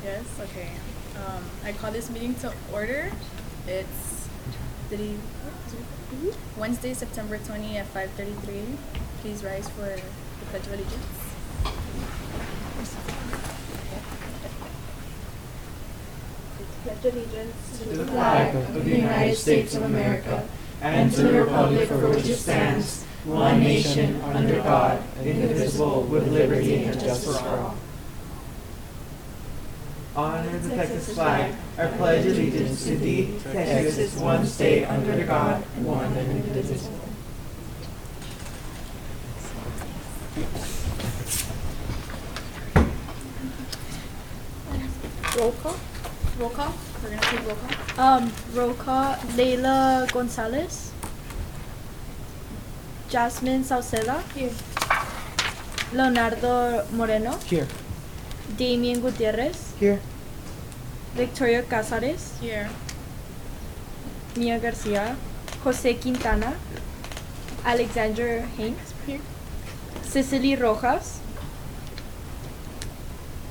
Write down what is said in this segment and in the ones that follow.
Yes, okay. I call this meeting to order. It's Wednesday, September 20 at 5:33. Please rise for the Pledge of Allegiance. Pledge allegiance to the flag of the United States of America and to the republic for which it stands, one nation, under God, indivisible, with liberty and justice for all. Honor the Texas flag. I pledge allegiance to thee, Texas, one state under God, one and indivisible. roll call. Roll call. We're gonna take roll call. Roll call. Leila Gonzalez. Jasmine Sauceda. Here. Leonardo Moreno. Here. Damien Gutierrez. Here. Victoria Cázares. Here. Mia Garcia. Jose Quintana. Alexander Haynes. Here. Cecily Rojas.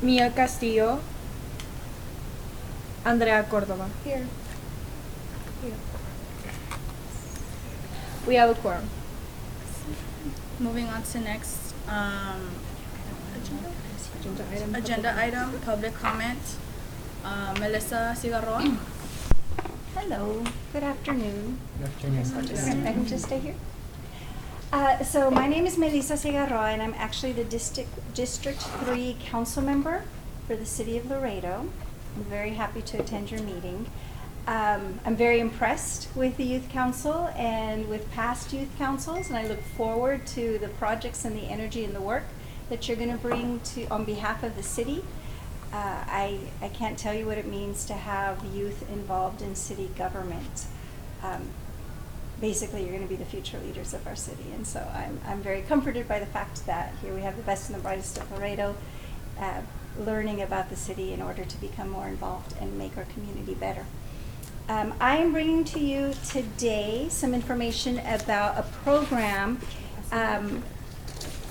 Mia Castillo. Andrea Cordova. Here. We have a quorum. Moving on to next agenda item, public comment. Melissa Cigarroa. Hello, good afternoon. Good afternoon. I can just stay here. So my name is Melissa Cigarroa, and I'm actually the District 3 Council Member for the City of Laredo. I'm very happy to attend your meeting. I'm very impressed with the Youth Council and with past Youth Councils, and I look forward to the projects and the energy and the work that you're going to bring to on behalf of the city. I can't tell you what it means to have youth involved in city government. Basically, you're going to be the future leaders of our city, and so I'm very comforted by the fact that here we have the best and the brightest of Laredo learning about the city in order to become more involved and make our community better. I am bringing to you today some information about a program.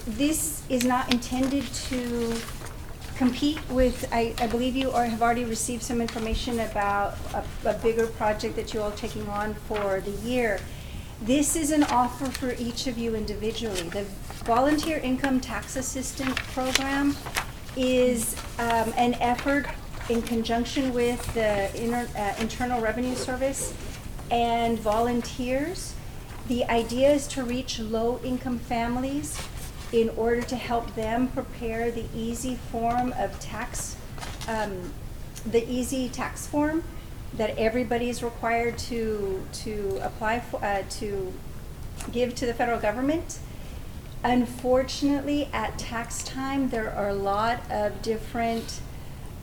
This is not intended to compete with, I believe you have already received some information about a bigger project that you all are taking on for the year. This is an offer for each of you individually. The Volunteer Income Tax Assistant Program is an effort in conjunction with the Internal Revenue Service and volunteers. The idea is to reach low-income families in order to help them prepare the easy form of tax, the easy tax form that everybody is required to apply for, to give to the federal government. Unfortunately, at tax time, there are a lot of different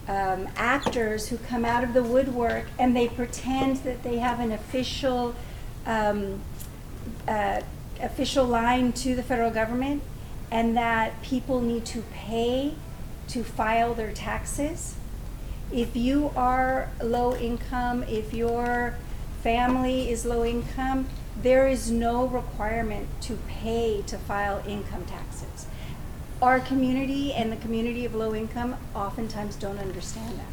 actors who come out of the woodwork and they pretend that they have an official official line to the federal government, and that people need to pay to file their taxes. If you are low income, if your family is low income, there is no requirement to pay to file income taxes. Our community and the community of low income oftentimes don't understand that.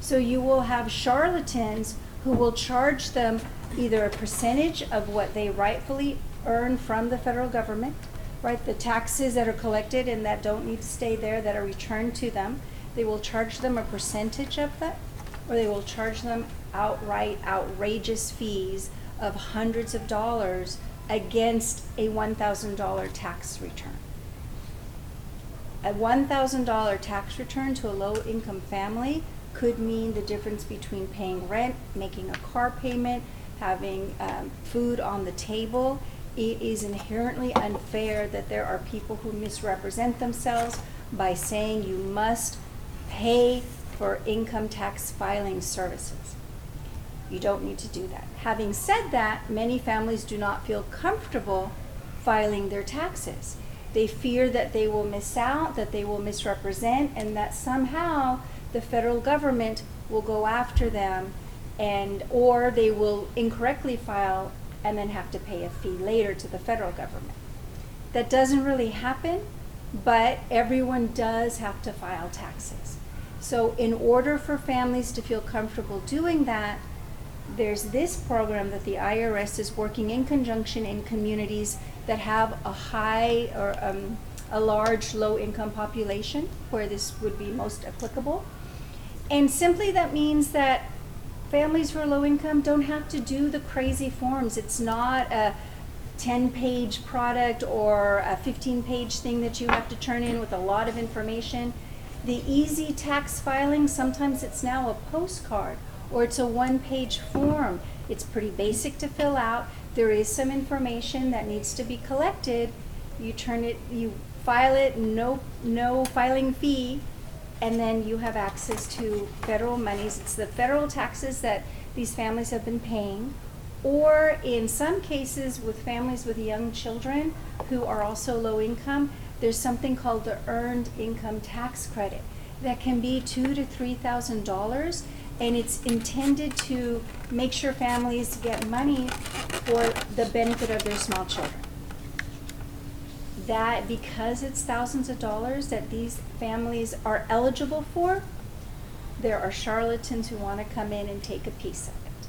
So you will have charlatans who will charge them either a percentage of what they rightfully earn from the federal government, right? The taxes that are collected and that don't need to stay there, that are returned to them. They will charge them a percentage of that, or they will charge them outright outrageous fees of hundreds of dollars against a $1,000 tax return. A $1,000 tax return to a low-income family could mean the difference between paying rent, making a car payment, having food on the table. It is inherently unfair that there are people who misrepresent themselves by saying you must pay for income tax filing services. You don't need to do that. Having said that, many families do not feel comfortable filing their taxes. They fear that they will miss out, that they will misrepresent, and that somehow the federal government will go after them, or they will incorrectly file and then have to pay a fee later to the federal government. That doesn't really happen, but everyone does have to file taxes. So in order for families to feel comfortable doing that, there's this program that the IRS is working in conjunction in communities that have a high or a large low-income population where this would be most applicable. And simply that means that families who are low income don't have to do the crazy forms. It's not a 10-page product or a 15-page thing that you have to turn in with a lot of information. The easy tax filing, sometimes it's now a postcard or it's a one-page form. It's pretty basic to fill out. There is some information that needs to be collected. You file it, no filing fee, and then you have access to federal monies. It's the federal taxes that these families have been paying, or in some cases with families with young children who are also low income, there's something called the Earned Income Tax Credit that can be $2,000 to $3,000, and it's intended to make sure families get money for the benefit of their small children. That because it's thousands of dollars that these families are eligible for, there are charlatans who want to come in and take a piece of it.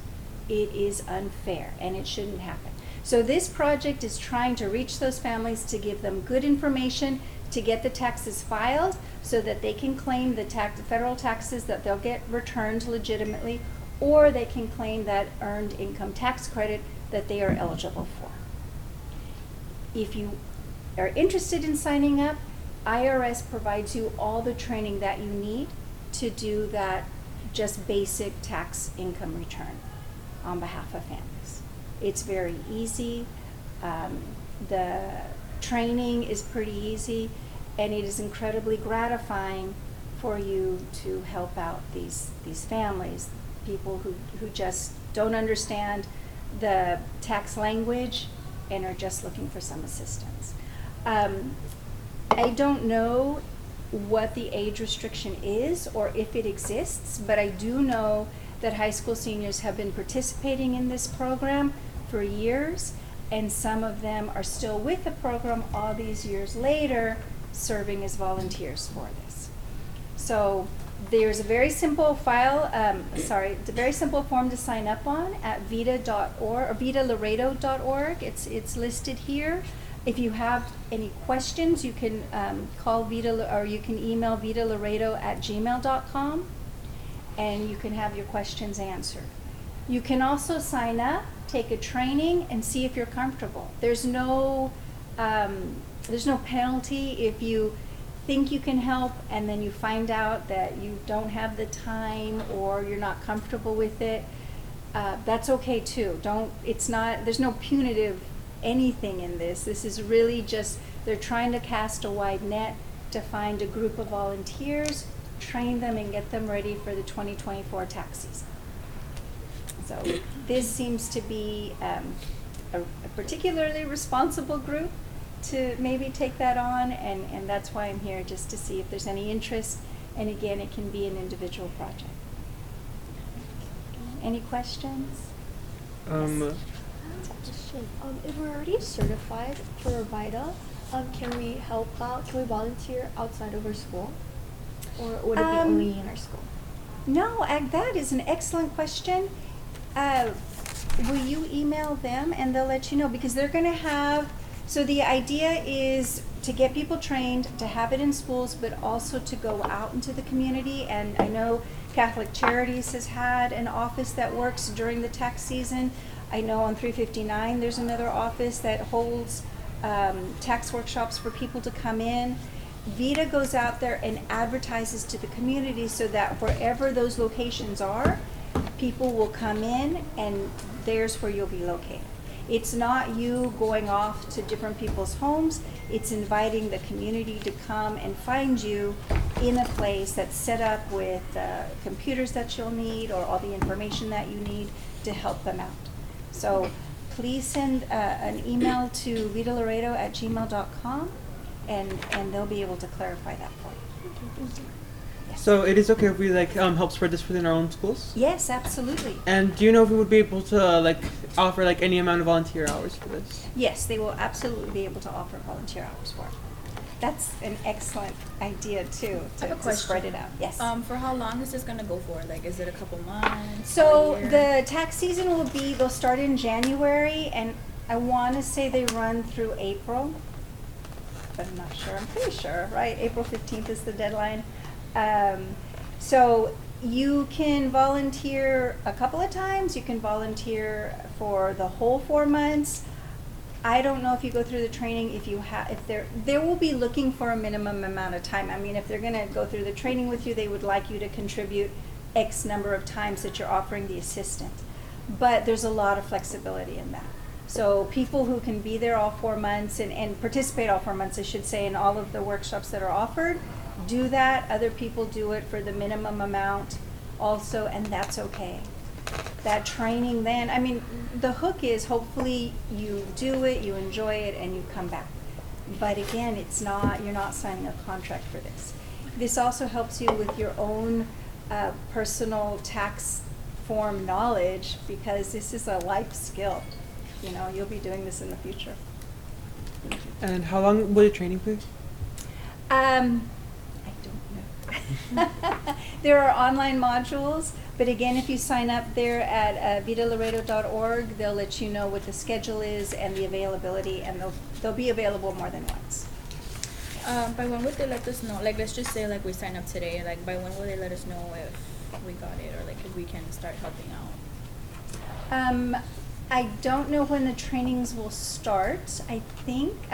It is unfair and it shouldn't happen. So this project is trying to reach those families to give them good information to get the taxes filed so that they can claim the federal taxes that they'll get returned legitimately, or they can claim that earned income tax credit that they are eligible for. If you are interested in signing up, IRS provides you all the training that you need to do that just basic tax income return on behalf of families. It's very easy. The training is pretty easy, and it is incredibly gratifying for you to help out these families, people who just don't understand the tax language and are just looking for some assistance. I don't know what the age restriction is or if it exists, but I do know that high school seniors have been participating in this program for years, and some of them are still with the program all these years later, serving as volunteers for this. So there's a very simple the very simple form to sign up on at vita.org or vitalaredo.org. It's listed here. If you have any questions, you can call Vita, or you can email vitalaredo@gmail.com, and you can have your questions answered. You can also sign up, take a training, and see if you're comfortable. There's no penalty if you think you can help and then you find out that you don't have the time or you're not comfortable with it. That's okay too. There's no punitive anything in this. This is really just, they're trying to cast a wide net to find a group of volunteers, train them, and get them ready for the 2024 tax season. So this seems to be a particularly responsible group to maybe take that on, and that's why I'm here, just to see if there's any interest. And again, it can be an individual project. Any questions? Yes. If we're already certified for VITA, can we help out? Can we volunteer outside of our school, or would it be only in our school? No, that is an excellent question. Will you email them and they'll let you know, because they're going to have, so the idea is to get people trained, to have it in schools, but also to go out into the community. And I know Catholic Charities has had an office that works during the tax season. I know on 359 there's another office that holds tax workshops for people to come in. Vita goes out there and advertises to the community so that wherever those locations are, people will come in, and there's where you'll be located. It's not you going off to different people's homes. It's inviting the community to come and find you in a place that's set up with computers that you'll need, or all the information that you need to help them out. So please send an email to vitalaredo@gmail.com, and they'll be able to clarify that for you. Okay, thank you. Yes. So it is okay if we help spread this within our own schools? Yes, absolutely. And do you know if we would be able to offer any amount of volunteer hours for this? Yes, they will absolutely be able to offer volunteer hours for it. That's an excellent idea too, I have a to question. spread it out. Yes. For how long is this gonna go for? Like, is it a couple months? So a year? the tax season will be, they'll start in January, and I want to say they run through April, but I'm not sure. I'm pretty sure, right? April 15th is the deadline. So you can volunteer a couple of times. You can volunteer for the whole 4 months. I don't know if you go through the training, if they will be looking for a minimum amount of time. I mean, if they're gonna go through the training with you, they would like you to contribute X number of times that you're offering the assistance. But there's a lot of flexibility in that. So people who can be there all 4 months and participate all 4 months, I should say, in all of the workshops that are offered, do that. Other people do it for the minimum amount also, and that's okay. That training then, I mean, the hook is hopefully you do it, you enjoy it, and you come back. But again, you're not signing a contract for this. This also helps you with your own personal tax form knowledge, because this is a life skill. You know, you'll be doing this in the future. And how long will the training be? I don't know. There are online modules, but again, if you sign up there at vitalaredo.org, they'll let you know what the schedule is and the availability, and they'll be available more than once. By when would they let us know? Like, let's just say, like, we sign up today. Like, by when will they let us know if we got it, or like if we can start helping out? I don't know when the trainings will start. I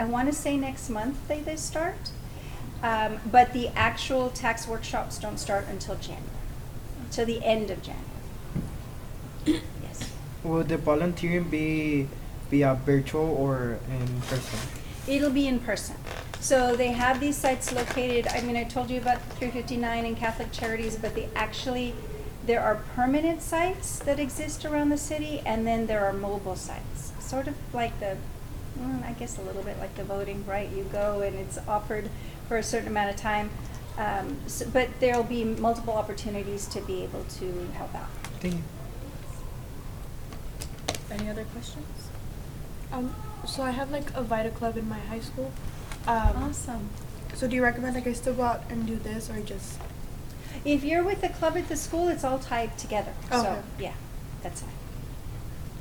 want to say next month they start. But the actual tax workshops don't start until January, till the end of January. Yes. Will the volunteering be via virtual or in person? It'll be in person. So they have these sites located, I mean, I told you about 359 and Catholic Charities, but there are permanent sites that exist around the city, and then there are mobile sites. Sort of like I guess a little bit like the voting, right? You go and it's offered for a certain amount of time. But there'll be multiple opportunities to be able to help out. Thank you. Any other questions? So I have like a Vita club in my high school. Awesome. So do you recommend like I still go out and do this, or just? If you're with the club at the school, it's all tied together. Okay. So, yeah, that's fine.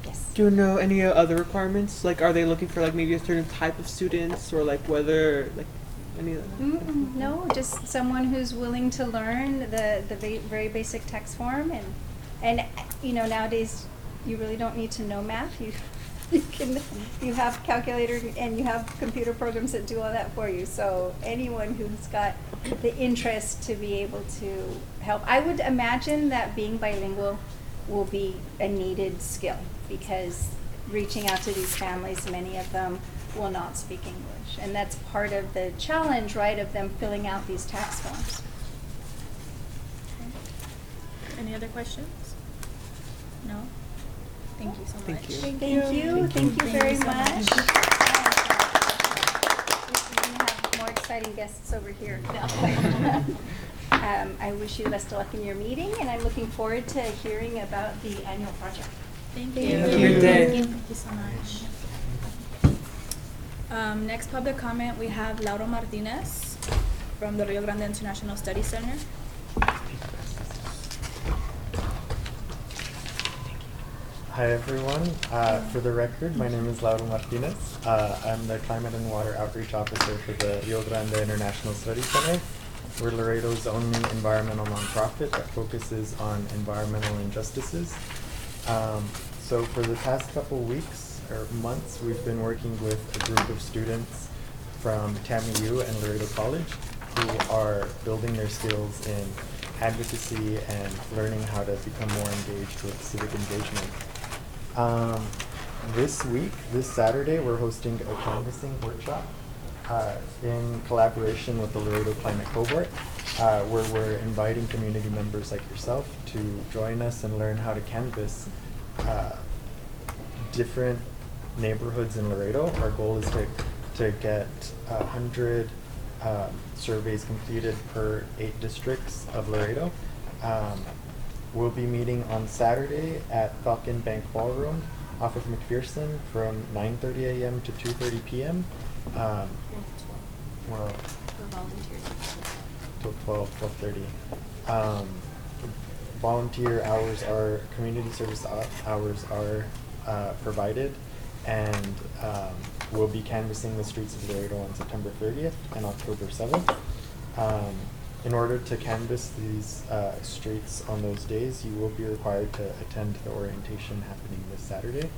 Yes. Do you know any other requirements? Like, are they looking for like maybe a certain type of students, or like whether like any of that? No, just someone who's willing to learn the very basic tax form, and you know, nowadays you really don't need to know math. You have calculator and you have computer programs that do all that for you. So anyone who's got the interest to be able to help, I would imagine that being bilingual will be a needed skill, because reaching out to these families, many of them will not speak English, and that's part of the challenge, right, of them filling out these tax forms. Any other questions? No? Thank you so much. Thank you. Thank you very so much. much. We have more exciting guests over here. I wish you the best of luck in your meeting, and I'm looking forward to hearing about the annual project. Thank Thank you. Have a good day. Thank you so much. Next public comment, we have Lauro Martinez from the Rio Grande International Study Center. Hi everyone. For the record, my name is Lauro Martinez. I'm the Climate and Water Outreach Officer for the Rio Grande International Study Center. We're Laredo's only environmental nonprofit that focuses on environmental injustices. So for the past couple weeks or months, we've been working with a group of students from TAMU and Laredo College who are building their skills in advocacy and learning how to become more engaged with civic engagement. This Saturday, we're hosting a canvassing workshop in collaboration with the Laredo Climate Cohort, where we're inviting community members like yourself to join us and learn how to canvass different neighborhoods in Laredo. Our goal is to get 100 surveys completed per 8 districts of Laredo. We'll be meeting on Saturday at Falcon Bank Ballroom off of McPherson from 9:30 a.m. to 2:30 p.m. Well, For volunteers. till 12:30. Volunteer hours are, community service hours are provided, and we'll be canvassing the streets of Laredo on September 30th and October 7th. In order to canvass these streets on those days, you will be required to attend the orientation happening this Saturday.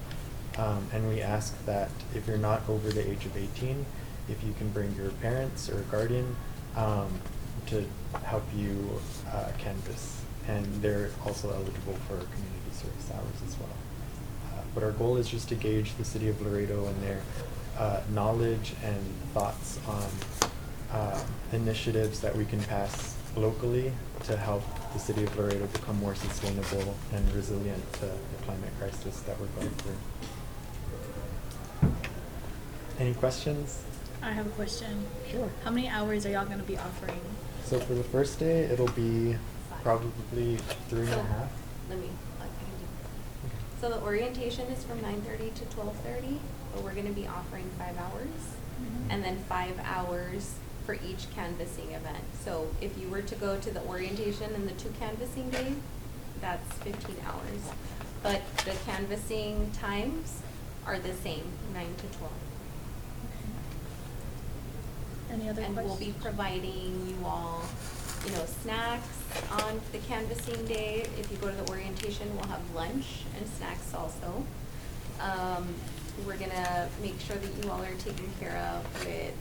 And we ask that if you're not over the age of 18, if you can bring your parents or guardian to help you canvass. And they're also eligible for community service hours as well. But our goal is just to gauge the city of Laredo and their knowledge and thoughts on initiatives that we can pass locally to help the city of Laredo become more sustainable and resilient to the climate crisis that we're going through. Any questions? I have a question. Sure. How many hours are y'all gonna be offering? So for the first day, it'll be probably 3.5. Let me, I can do. So the orientation is from 9:30 to 12:30, but we're gonna be offering 5 hours. Mhm. And then 5 hours for each canvassing event. So if you were to go to the orientation and the 2 canvassing days, that's 15 hours. But the canvassing times are the same, 9 to 12. Any other And questions? we'll be providing you all, snacks on the canvassing day. If you go to the orientation, we'll have lunch and snacks also. We're gonna make sure that you all are taken care of with,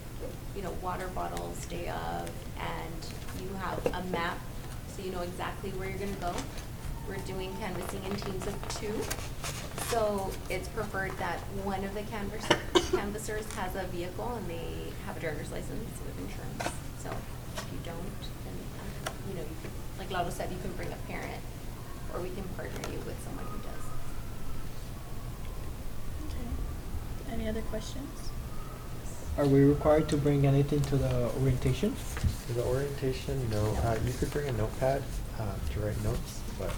water bottles day of, and you have a map so you know exactly where you're gonna go. We're doing canvassing in teams of 2. So it's preferred that one of the canvassers has a vehicle and they have a driver's license with insurance. So if you don't, then, you can, like Laura said, you can bring a parent, or we can partner you with someone who does. Okay. Any other questions? Are we required to bring anything to the orientation? For the orientation, no. You could bring a notepad to write notes, but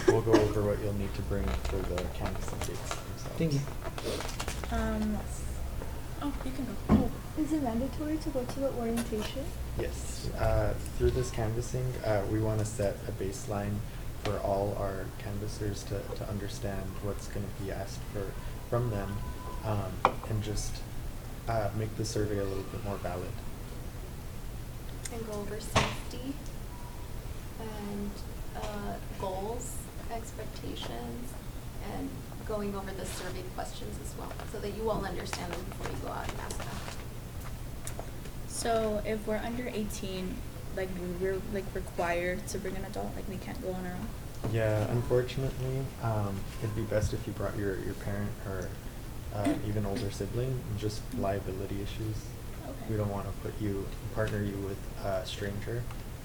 we'll go over what you'll need to bring for the canvassing dates themselves. Thank you. Oh, you can go. Is it mandatory to go to the orientation? Yes. Through this canvassing, we want to set a baseline for all our canvassers to understand what's going to be asked from them, and just make the survey a little bit more valid. And go over safety and goals, expectations, and going over the survey questions as well, so that you all understand them before you go out and ask them. So if we're under 18, we're required to bring an adult, we can't go on our own? Yeah, unfortunately, it'd be best if you brought your parent or even older sibling, just liability issues. Okay. We don't want to partner you with a stranger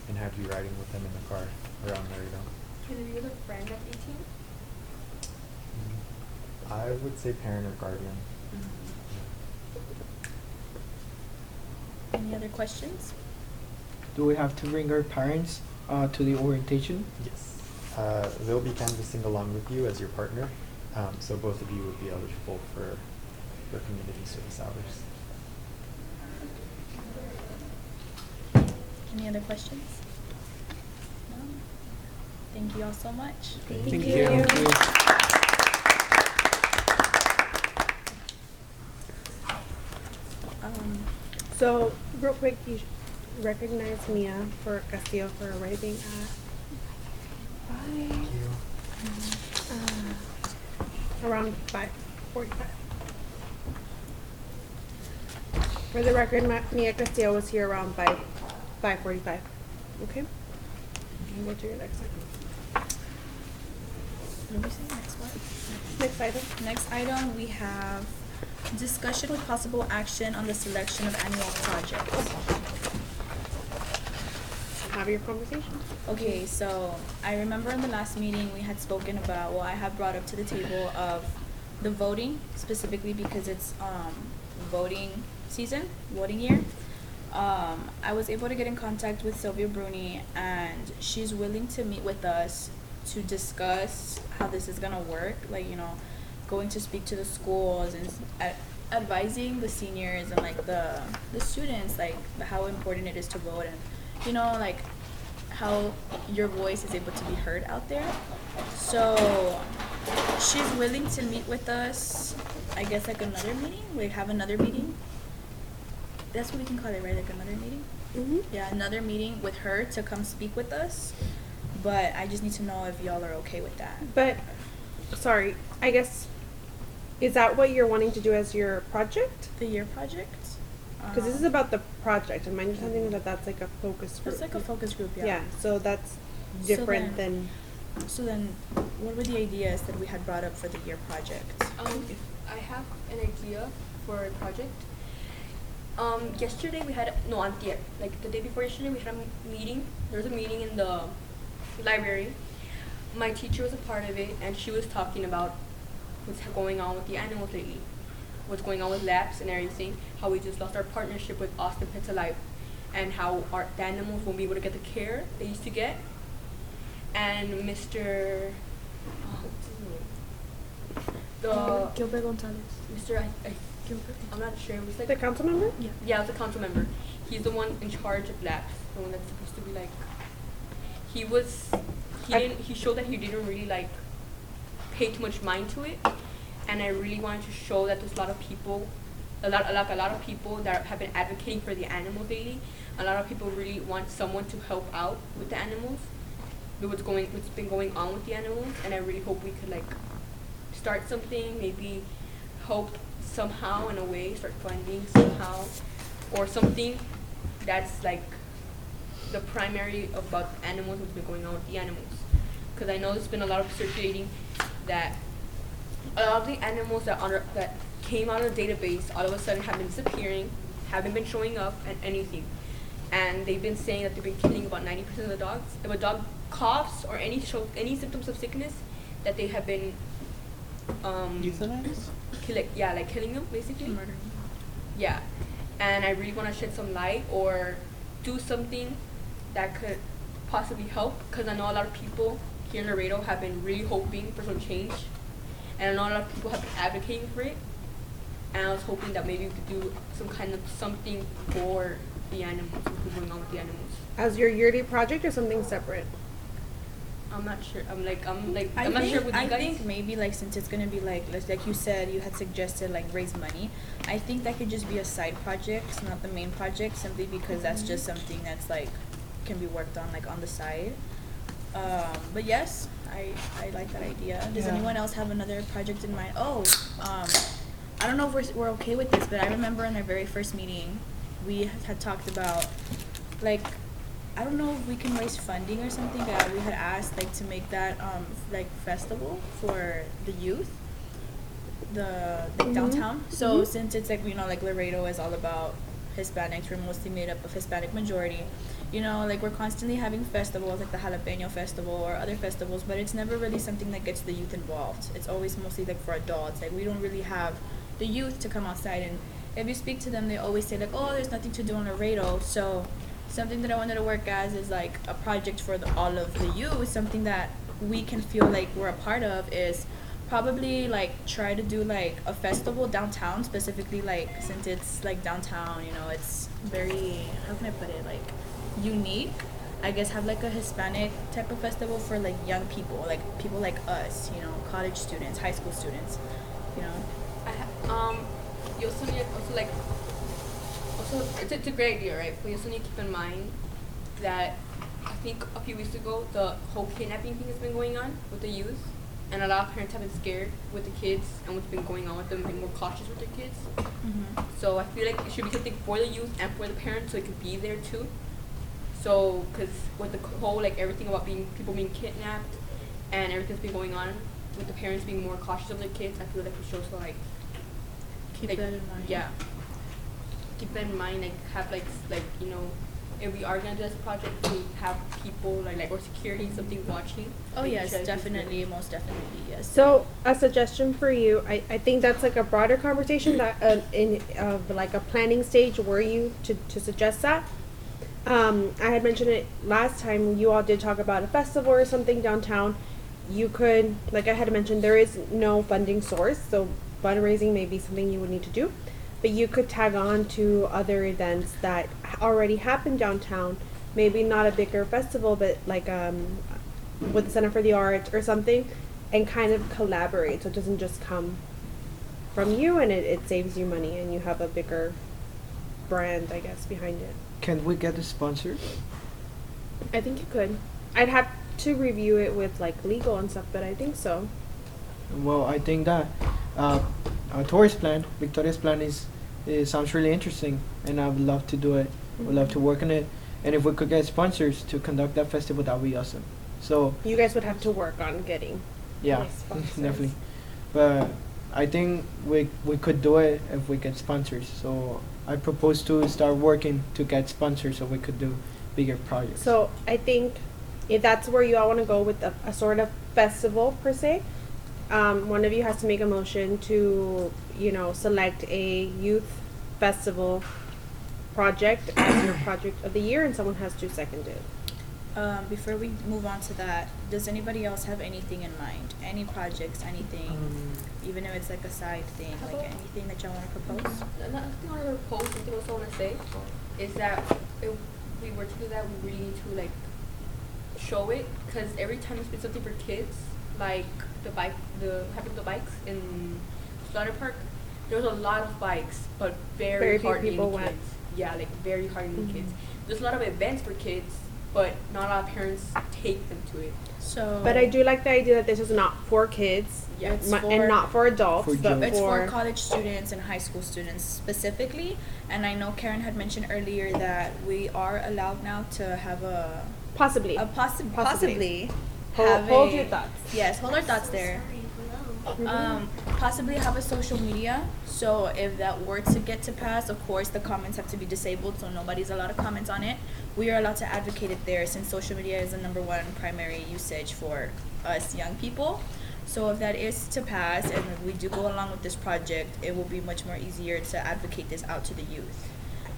and have you riding with them in the car around Laredo. Can it be with a friend of 18? I would say parent or guardian. Any other questions? Do we have to bring our parents to the orientation? Yes. They'll be canvassing along with you as your partner, so both of you would be eligible for community service hours. Any other questions? No? Thank you all so much. Thank you. So, real quick, you recognize Mia Castillo for arriving at Thank you. around 5:45. For the record, Mia Castillo was here around 5:45. Okay? You can go to your next item. What did we say? Next what? Next item. Next item, we have discussion with possible action on the selection of annual projects. Have your conversation. Okay, so I remember in the last meeting we had spoken about, I had brought up to the table of the voting, specifically because it's voting season, voting year. I was able to get in contact with Sylvia Bruni, and she's willing to meet with us to discuss how this is gonna work, going to speak to the schools and advising the seniors and like the students like how important it is to vote, and you know like how your voice is able to be heard out there. So she's willing to meet with us, I guess like another meeting, like have another meeting. That's what we can call it, right? Like another meeting? Mm-hmm. Yeah, another meeting with her to come speak with us. But I just need to know if y'all are okay with that. But, sorry, I guess, is that what you're wanting to do as your project? The year project? Because this is about the project, and my understanding is that that's like a focus group. It's like a focus group, yeah. Yeah, so that's different than. So then, what were the ideas that we had brought up for the year project? I have an idea for a project. Yesterday we had antier, like the day before yesterday we had a meeting. There was a meeting in the library. My teacher was a part of it, and she was talking about what's going on with the animals lately, what's going on with labs and everything. How we just lost our partnership with Austin Pets Alive, and how the animals won't be able to get the care they used to get. And Mr. What's his name? Gilbert Gonzalez. Mr. I'm not sure. It was like The council member? Yeah, it was a council member. He's the one in charge of labs. The one that's supposed to be like. He showed that he didn't really like pay too much mind to it, and I really wanted to show that there's a lot of people, a lot of people that have been advocating for the animals lately. A lot of people really want someone to help out with the animals, with what's been going on with the animals, and I really hope we could like start something, maybe help somehow in a way, start funding somehow, or something that's like the primary about animals, what's been going on with the animals. Because I know there's been a lot of circulating that a lot of the animals that came out of the database all of a sudden have been disappearing, haven't been showing up and anything. And they've been saying that they've been killing about 90% of the dogs. If a dog coughs or any symptoms of sickness, that they have been Euthanized? killing them basically. Murdering. Yeah, and I really want to shed some light or do something that could possibly help, because I know a lot of people here in Laredo have been really hoping for some change, and I know a lot of people have been advocating for it, and I was hoping that maybe we could do some kind of something for the animals, what's going on with the animals. As your yearly project or something separate? I'm not sure. I'm not sure with you I guys. think maybe like since it's gonna be like you said, you had suggested like raise money. I think that could just be a side project, not the main project, simply because that's just something that's like can be worked on like on the side. But yes, I like that idea. Does Yeah. anyone else have another project in mind? I don't know if we're okay with this, but I remember in our very first meeting, we had talked about like. I don't know if we can raise funding or something. We had asked like to make that like festival for the youth, the like downtown. So since it's like like Laredo is all about Hispanics, we're mostly made up of Hispanic majority. Like we're constantly having festivals like the Jalapeno Festival or other festivals, but it's never really something that gets the youth involved. It's always mostly like for adults. Like we don't really have the youth to come outside, and if you speak to them, they always say like, oh, there's nothing to do in Laredo. So something that I wanted to work as is like a project for all of the youth, something that we can feel like we're a part of, is probably like try to do like a festival downtown, specifically like since it's like downtown, it's very, how can I put it, like unique. I guess have like a Hispanic type of festival for like young people, like people like us, college students, high school students, You also need it's a great idea, right? But you also need to keep in mind that I think a few weeks ago the whole kidnapping thing has been going on with the youth, and a lot of parents have been scared with the kids and what's been going on with them, being more cautious with their kids. So I feel like it should be something for the youth and for the parents, so it could be there too. So, because with the whole like everything about people being kidnapped and everything's been going on with the parents being more cautious of their kids, I feel like we should also like keep like, that in mind. Yeah. Keep that in mind, like have like if we are gonna do this project, to have people like or security, something watching. Oh making yes, sure that definitely, most definitely, yes. So a suggestion for you, I think that's like a broader conversation that in like a planning stage were you to suggest that. I had mentioned it last time you all did talk about a festival or something downtown. You could, like I had mentioned, there is no funding source, so fundraising may be something you would need to do, but you could tag on to other events that already happen downtown. Maybe not a bigger festival, but like with the Center for the Arts or something, and kind of collaborate so it doesn't just come from you, and it saves you money and you have a bigger brand, I guess, behind it. Can we get a sponsor? I think you could. I'd have to review it with like legal and stuff, but I think so. Well, I think that Tori's plan, Victoria's plan is sounds really interesting, and I would love to do it. Would love to work on it, and if we could get sponsors to conduct that festival, that would be awesome. So You guys would have to work on getting yeah, nice sponsors. definitely. But I think we could do it if we get sponsors. So I propose to start working to get sponsors so we could do bigger projects. So I think if that's where you all want to go with a sort of festival per se, one of you has to make a motion to, select a youth festival project as your project of the year, and someone has to second it. Before we move on to that, does anybody else have anything in mind? Any projects, anything, even if it's like a side thing, How like about- anything that y'all want to propose? Another thing I want to propose, something else I want to say, is that if we were to do that, we really need to like show it, because every time we spend something for kids, like having the bikes in Slaughter Park, there was a lot of bikes, but Very very few hardly people any went. kids. Yeah, like very hardly any Mhm. kids. There's a lot of events for kids, but not a lot of parents take them to it. So, But I do like the idea that this is not for kids, Yeah, it's and for- not for adults, For but jokes. It's for college students and high school students specifically, and I know Karen had mentioned earlier that we are allowed now to have possibly. possibly Hold have your a- thoughts. Yes, hold our thoughts there. Possibly have a social media. So if that were to get to pass, of course the comments have to be disabled, so nobody's allowed to comment on it. We are allowed to advocate it there, since social media is the number one primary usage for us young people. So if that is to pass and we do go along with this project, it will be much more easier to advocate this out to the youth.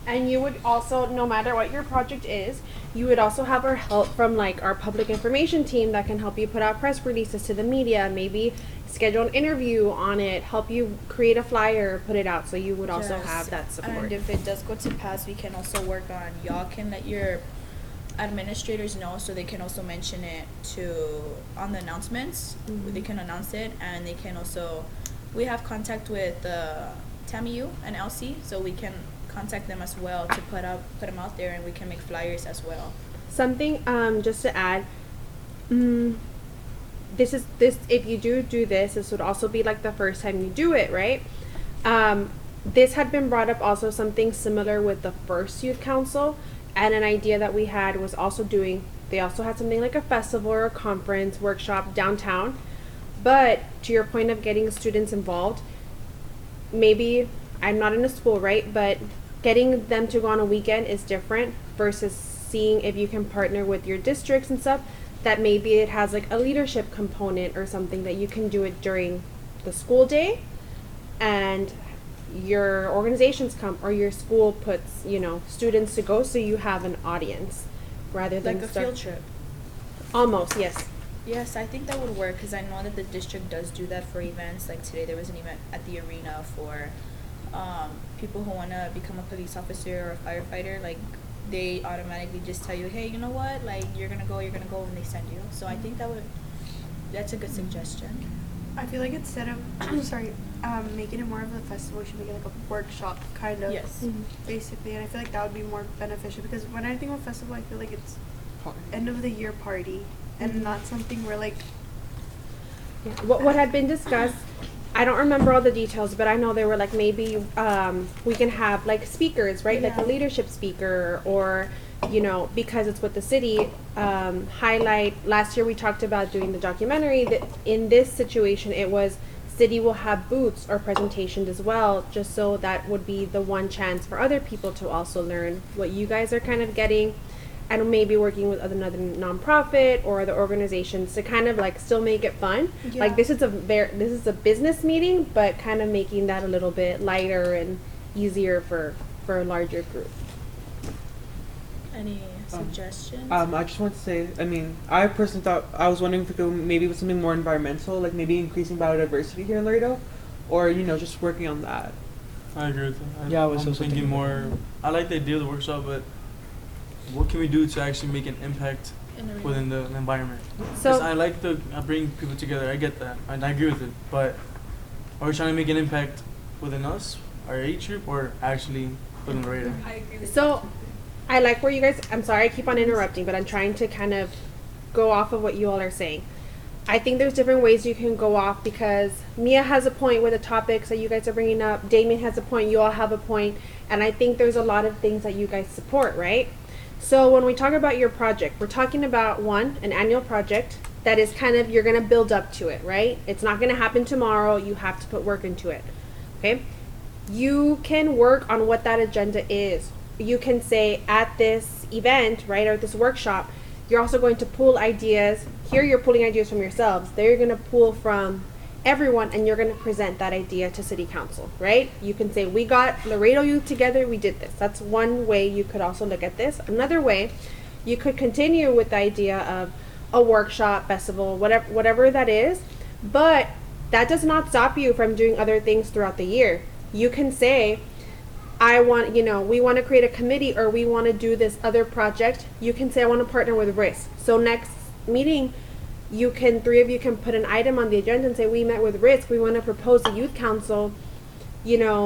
And you would also, no matter what your project is, you would also have our help from like our public information team that can help you put out press releases to the media, maybe schedule an interview on it, help you create a flyer, put it out. So you would also Yes. have that support. And if it does go to pass, we can also work on, y'all can let your administrators know, so they can also mention it on the announcements. Mhm. They can announce it, and they can also, we have contact with TAMU and LC, so we can contact them as well to put them out there, and we can make flyers as well. Something just to add, this if you do this would also be like the first time you do it, right? This had been brought up also, something similar with the first youth council, and an idea that we had was also they also had something like a festival or a conference workshop downtown. But to your point of getting students involved, maybe I'm not in a school, right? But getting them to go on a weekend is different versus seeing if you can partner with your districts and stuff, that maybe it has like a leadership component or something that you can do it during the school day, and your organizations come, or your school puts, students to go, so you have an audience rather than Like a field trip. Almost, yes. Yes, I think that would work, because I know that the district does do that for events. Like today there was an event at the arena for people who want to become a police officer or a firefighter. Like they automatically just tell you, hey, you know what, like you're gonna go, and they send you. So I think that's a good suggestion. I feel like instead of making it more of a festival, we should make it like a workshop kind of. Yes. Basically, and I feel like that would be more beneficial, because when I think of festival, I feel like it's end of the year party and not something where like. Yeah. What had been discussed, I don't remember all the details, but I know they were like, maybe we can have like speakers, right? Like a Yeah. leadership speaker, or because it's with the city, highlight. Last year we talked about doing the documentary. That in this situation, it was city will have booths or presentations as well, just so that would be the one chance for other people to also learn what you guys are kind of getting, and maybe working with another nonprofit or other organizations to kind of like still make it fun. Yeah. Like this is a business meeting, but kind of making that a little bit lighter and easier for a larger group. Any suggestions? I just want to say, I personally thought, I was wondering if we could maybe with something more environmental, like maybe increasing biodiversity here in Laredo. or just working on that? I agree with that. Yeah, I was I'm also thinking thinking more. I like the idea of the workshop, but what can we do to actually make an impact In the within the environment? So- Because I like the bring people together. I get that, and I agree with it. But are we trying to make an impact within us, our age group, or actually within Laredo? I agree with So, I like where you guys. I'm sorry, I keep on interrupting, but I'm trying to kind of go off of what you all are saying. I think there's different ways you can go off because Mia has a point with the topics that you guys are bringing up. Damien has a point. You all have a point, and I think there's a lot of things that you guys support, right? So when we talk about your project, we're talking about an annual project that is kind of you're gonna build up to it, right? It's not gonna happen tomorrow. You have to put work into it. Okay? You can work on what that agenda is. You can say at this event, right, or this workshop, you're also going to pull ideas. Here you're pulling ideas from yourselves. There you're going to pull from everyone and you're going to present that idea to city council, right? You can say, we got Laredo youth together, we did this. That's one way you could also look at this. Another way, you could continue with the idea of a workshop, festival, whatever that is, but that does not stop you from doing other things throughout the year. You can say, we want to create a committee or we want to do this other project. You can say, I want to partner with RISC. So next meeting, three of you can put an item on the agenda and say, we met with RISC. We want to propose a youth council, based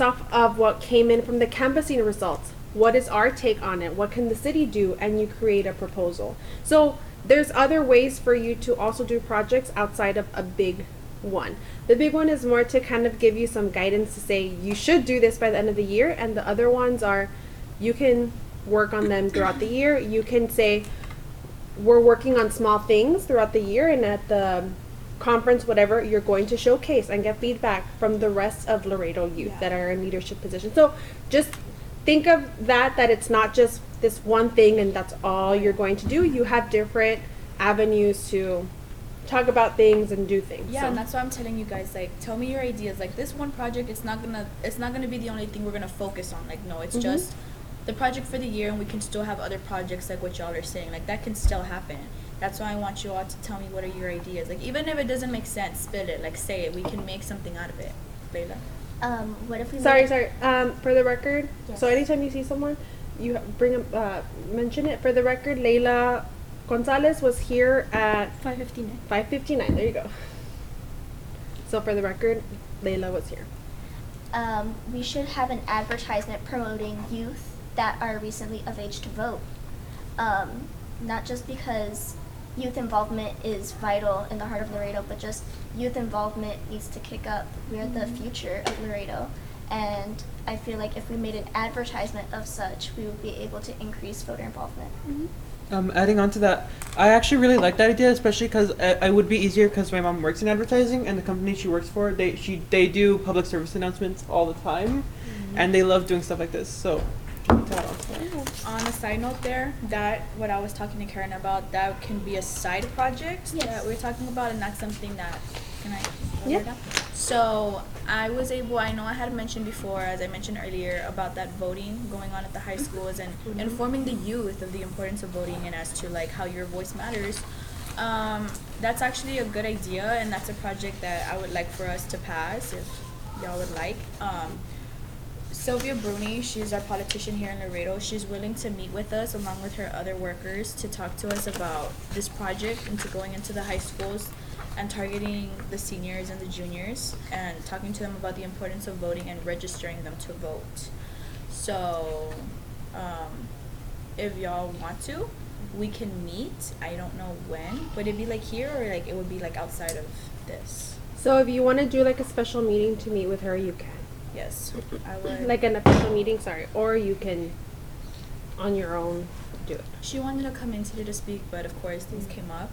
off of what came in from the canvassing results. What is our take on it? What can the city do? And you create a proposal. So there's other ways for you to also do projects outside of a big one. The big one is more to kind of give you some guidance to say you should do this by the end of the year, and the other ones are you can work on them throughout the year. You can say we're working on small things throughout the year, and at the conference, whatever, you're going to showcase and get feedback from the rest of Laredo youth that are in leadership positions. So just think of that it's not just this one thing and that's all you're going to do. You have different avenues to talk about things and do things. Yeah, and that's why I'm telling you guys, like, tell me your ideas. Like, this one project, it's not gonna be the only thing we're gonna focus on. Like, no, it's just the project for the year, and we can still have other projects like what y'all are saying. Like, that can still happen. That's why I want you all to tell me what are your ideas. Like, even if it doesn't make sense, spill it. Like, say it. We can make something out of it. Layla? What if we Sorry. For the record, Yes. so anytime you see someone, you mention it. For the record, Layla Gonzalez was here at 5:59. 5:59. There you go. So for the record, Layla was here. We should have an advertisement promoting youth that are recently of age to vote. Not just because youth involvement is vital in the heart of Laredo, but just youth involvement needs to kick up. We are the future of Laredo, and I feel like if we made an advertisement of such, we would be able to increase voter involvement. Adding on to that, I actually really like that idea, especially because it would be easier because my mom works in advertising, and the company she works for, they do public service announcements all the time, and they love doing stuff like this. So, to add on to that. On a side note there, that what I was talking to Karen about, that can be a side project that we're talking about, and that's something that, can I? Yeah. So I know I had mentioned before, as I mentioned earlier, about that voting going on at the high schools and informing the youth of the importance of voting and as to like how your voice matters. That's actually a good idea, and that's a project that I would like for us to pass if y'all would like. Sylvia Bruni, she's our politician here in Laredo. She's willing to meet with us along with her other workers to talk to us about this project and to going into the high schools and targeting the seniors and the juniors and talking to them about the importance of voting and registering them to vote. So, if y'all want to, we can meet. I don't know when, but it'd be like here or like it would be like outside of this. So if you want to do like a special meeting to meet with her, you can. Yes, I would. Like an official meeting, or you can on your own do it. She wanted to come in today to speak, but of course things came up.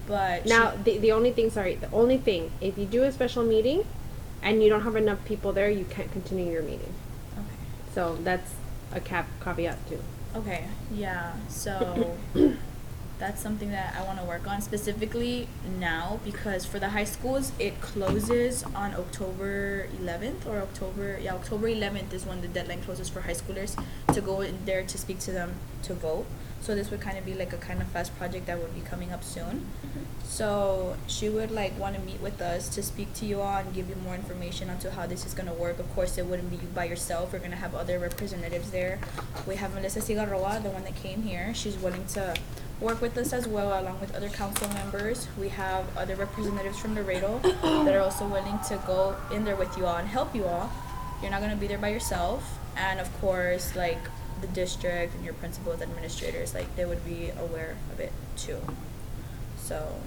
But Now, the only thing, if you do a special meeting and you don't have enough people there, you can't continue your meeting. Okay. So that's a caveat too. Okay, yeah. So that's something that I want to work on specifically now, because for the high schools it closes on October 11th or October 11th is when the deadline closes for high schoolers to go in there to speak to them to vote. So this would kind of be like a kind of fast project that would be coming up soon. So she would like want to meet with us to speak to you all and give you more information onto how this is going to work. Of course, it wouldn't be you by yourself. We're going to have other representatives there. We have Melissa Cigarroa, the one that came here. She's willing to work with us as well, along with other council members. We have other representatives from Laredo that are also willing to go in there with you all and help you all. You're not going to be there by yourself. And of course, like the district and your principals, administrators, like they would be aware of it too. So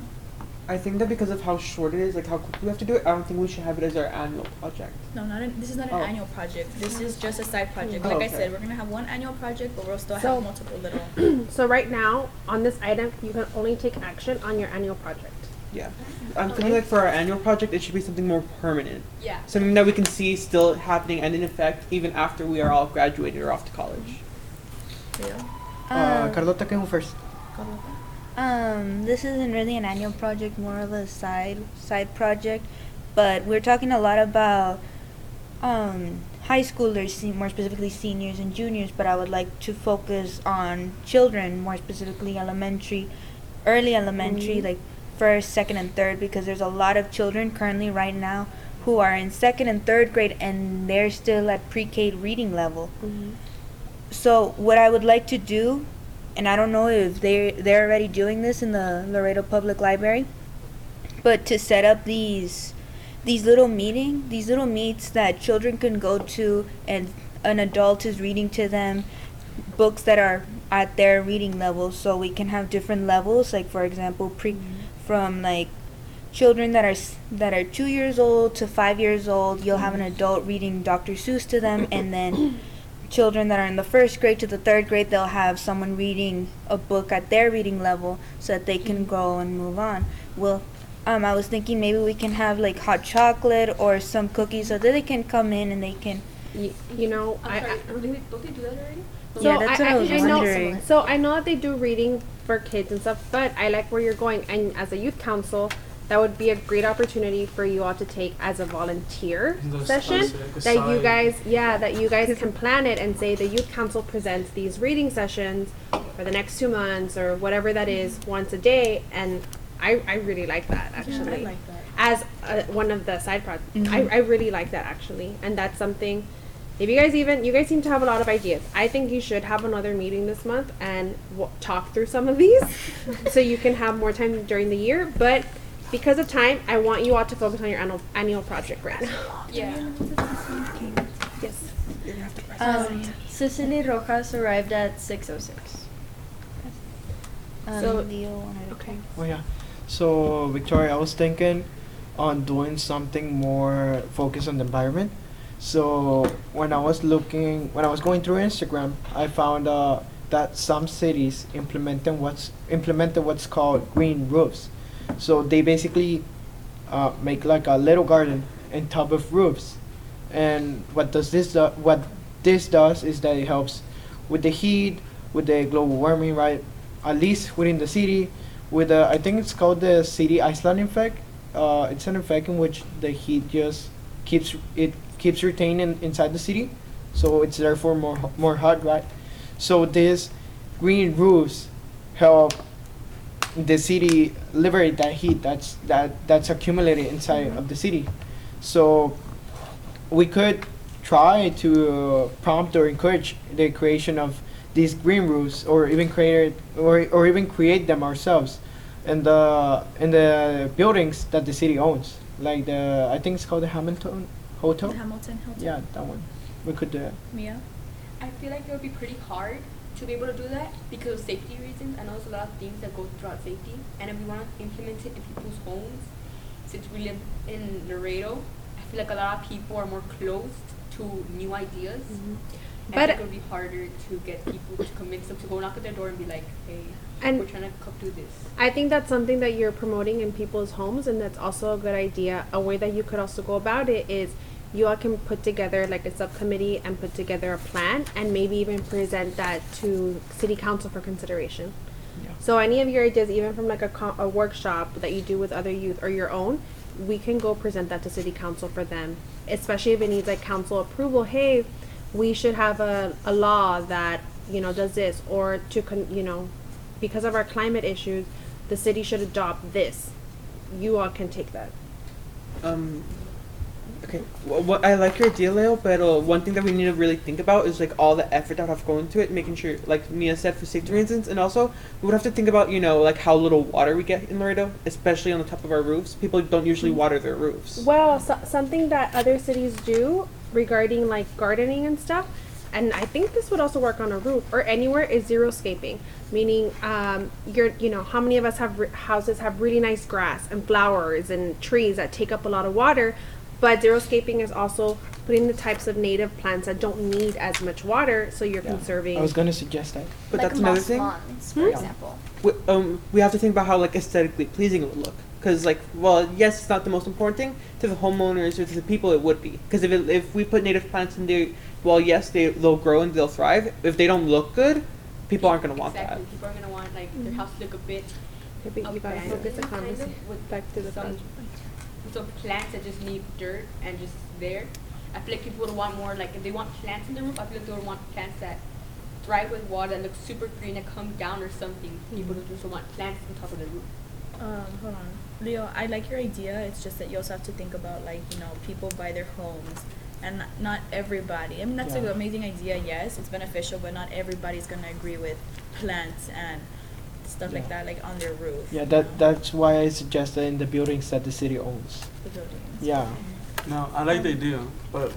I think that because of how short it is, like how quickly we have to do it, I don't think we should have it as our annual project. no, this is not an annual project. This is just a side project. Oh, Like I okay. said, we're gonna have one annual project, but we'll still So- have multiple little. So right now, on this item, you can only take action on your annual project. Yeah. I'm thinking like for our annual project, it should be something more permanent. Yeah. Something that we can see still happening and in effect even after we are all graduated or off to college. Carlota came first. This isn't really an annual project, more of a side project, but we're talking a lot about high schoolers, more specifically seniors and juniors, but I would like to focus on children, more specifically early elementary, like first, second, and third, because there's a lot of children currently right now who are in second and third grade and they're still at pre-K reading level. So what I would like to do, and I don't know if they're already doing this in the Laredo Public Library, but to set up these little meets that children can go to and an adult is reading to them books that are at their reading level, so we can have different levels, like for example from like children that are 2 years old to 5 years old, you'll have an adult reading Dr. Seuss to them, and then children that are in the first grade to the third grade, they'll have someone reading a book at their reading level so that they can go and move on. Well, I was thinking maybe we can have like hot chocolate or some cookies so that they can come in and they can. You know, I'm sorry, don't they do that already? Yeah, that's what I was wondering. So I know that they do reading for kids and stuff, but I like where you're going. And as a youth council, that would be a great opportunity for you all to take as a volunteer session. That you guys can plan it and say the youth council presents these reading sessions for the next 2 months or whatever that is, once a day. And I really like that actually. I like that. As one of the side projects, I really like that actually, and that's something. If you guys seem to have a lot of ideas. I think you should have another meeting this month and talk through some of these, so you can have more time during the year. But because of time, I want you all to focus on your annual project right now. Yeah. Yes. Cecily Rojas arrived at 6:06. So- Leo wanted to Okay. Oh yeah. So Victoria, I was thinking on doing something more focused on the environment. So when I was going through Instagram, I found that some cities implemented what's called green roofs. So they basically make like a little garden on top of roofs. And what this does is that it helps with the heat, with the global warming, right? At least within the city, with I think it's called the city Iceland effect. It's an effect in which the heat just keeps retained inside the city, so it's therefore more hot, right? So these green roofs help the city liberate that heat that's accumulated inside of the city. So we could try to prompt or encourage the creation of these green roofs, or even create them ourselves in the buildings that the city owns, like I think it's called the Hamilton Hotel. Hamilton. Yeah, that one. We could do it. Mia? I feel like it would be pretty hard to be able to do that because of safety reasons. I know there's a lot of things that go throughout safety, and if we want to implement it in people's homes, since we live in Laredo, I feel like a lot of people are more closed to new ideas. And But- I think it would be harder to get people to convince them to go knock at their door and be like, hey, And- we're trying to do this. I think that's something that you're promoting in people's homes, and that's also a good idea. A way that you could also go about it is you all can put together like a subcommittee and put together a plan, and maybe even present that to city council for consideration. Yeah. So any of your ideas, even from like a workshop that you do with other youth or your own, we can go present that to city council for them, especially if it needs like council approval. Hey, we should have a law that does this, or because of our climate issues, the city should adopt this. You all can take that. Okay. Well, what I like your idea, Leo, but one thing that we need to really think about is like all the effort that would have to go into it, making sure, like Mia said, for safety reasons, and also we would have to think about like how little water we get in Laredo, especially on the top of our roofs. People don't usually water their roofs. Well, something that other cities do regarding like gardening and stuff, and I think this would also work on a roof or anywhere, is xeriscaping. Meaning, how many of us have houses have really nice grass and flowers and trees that take up a lot of water, but xeriscaping is also putting the types of native plants that don't need as much water, so you're conserving. I was gonna suggest that. But like that's another moss thing. lawns, for example. We have to think about how like aesthetically pleasing it would look. Because yes, it's not the most important thing to the homeowners or to the people. It would be because if we put native plants in there, yes, they'll grow and they'll thrive. If they don't look good, people aren't gonna want Exactly. that. People are gonna want like their house to look a bit. Maybe you gotta abandoned focus the kind of, conversation with back to the some, project. with some plants that just need dirt and just there. I feel like people would want more like if they want plants in the roof. I feel like they would want plants that thrive with water that look super green that come down or something. People don't just want plants on top of the roof. Hold on. Leo, I like your idea. It's just that you also have to think about people buy their homes and not everybody. I mean, that's an amazing idea. Yes, it's beneficial, but not everybody's going to agree with plants and stuff like that, like on their roof. Yeah, that's why I suggested in the buildings that the city owns. The buildings. Yeah. No, I like the idea, but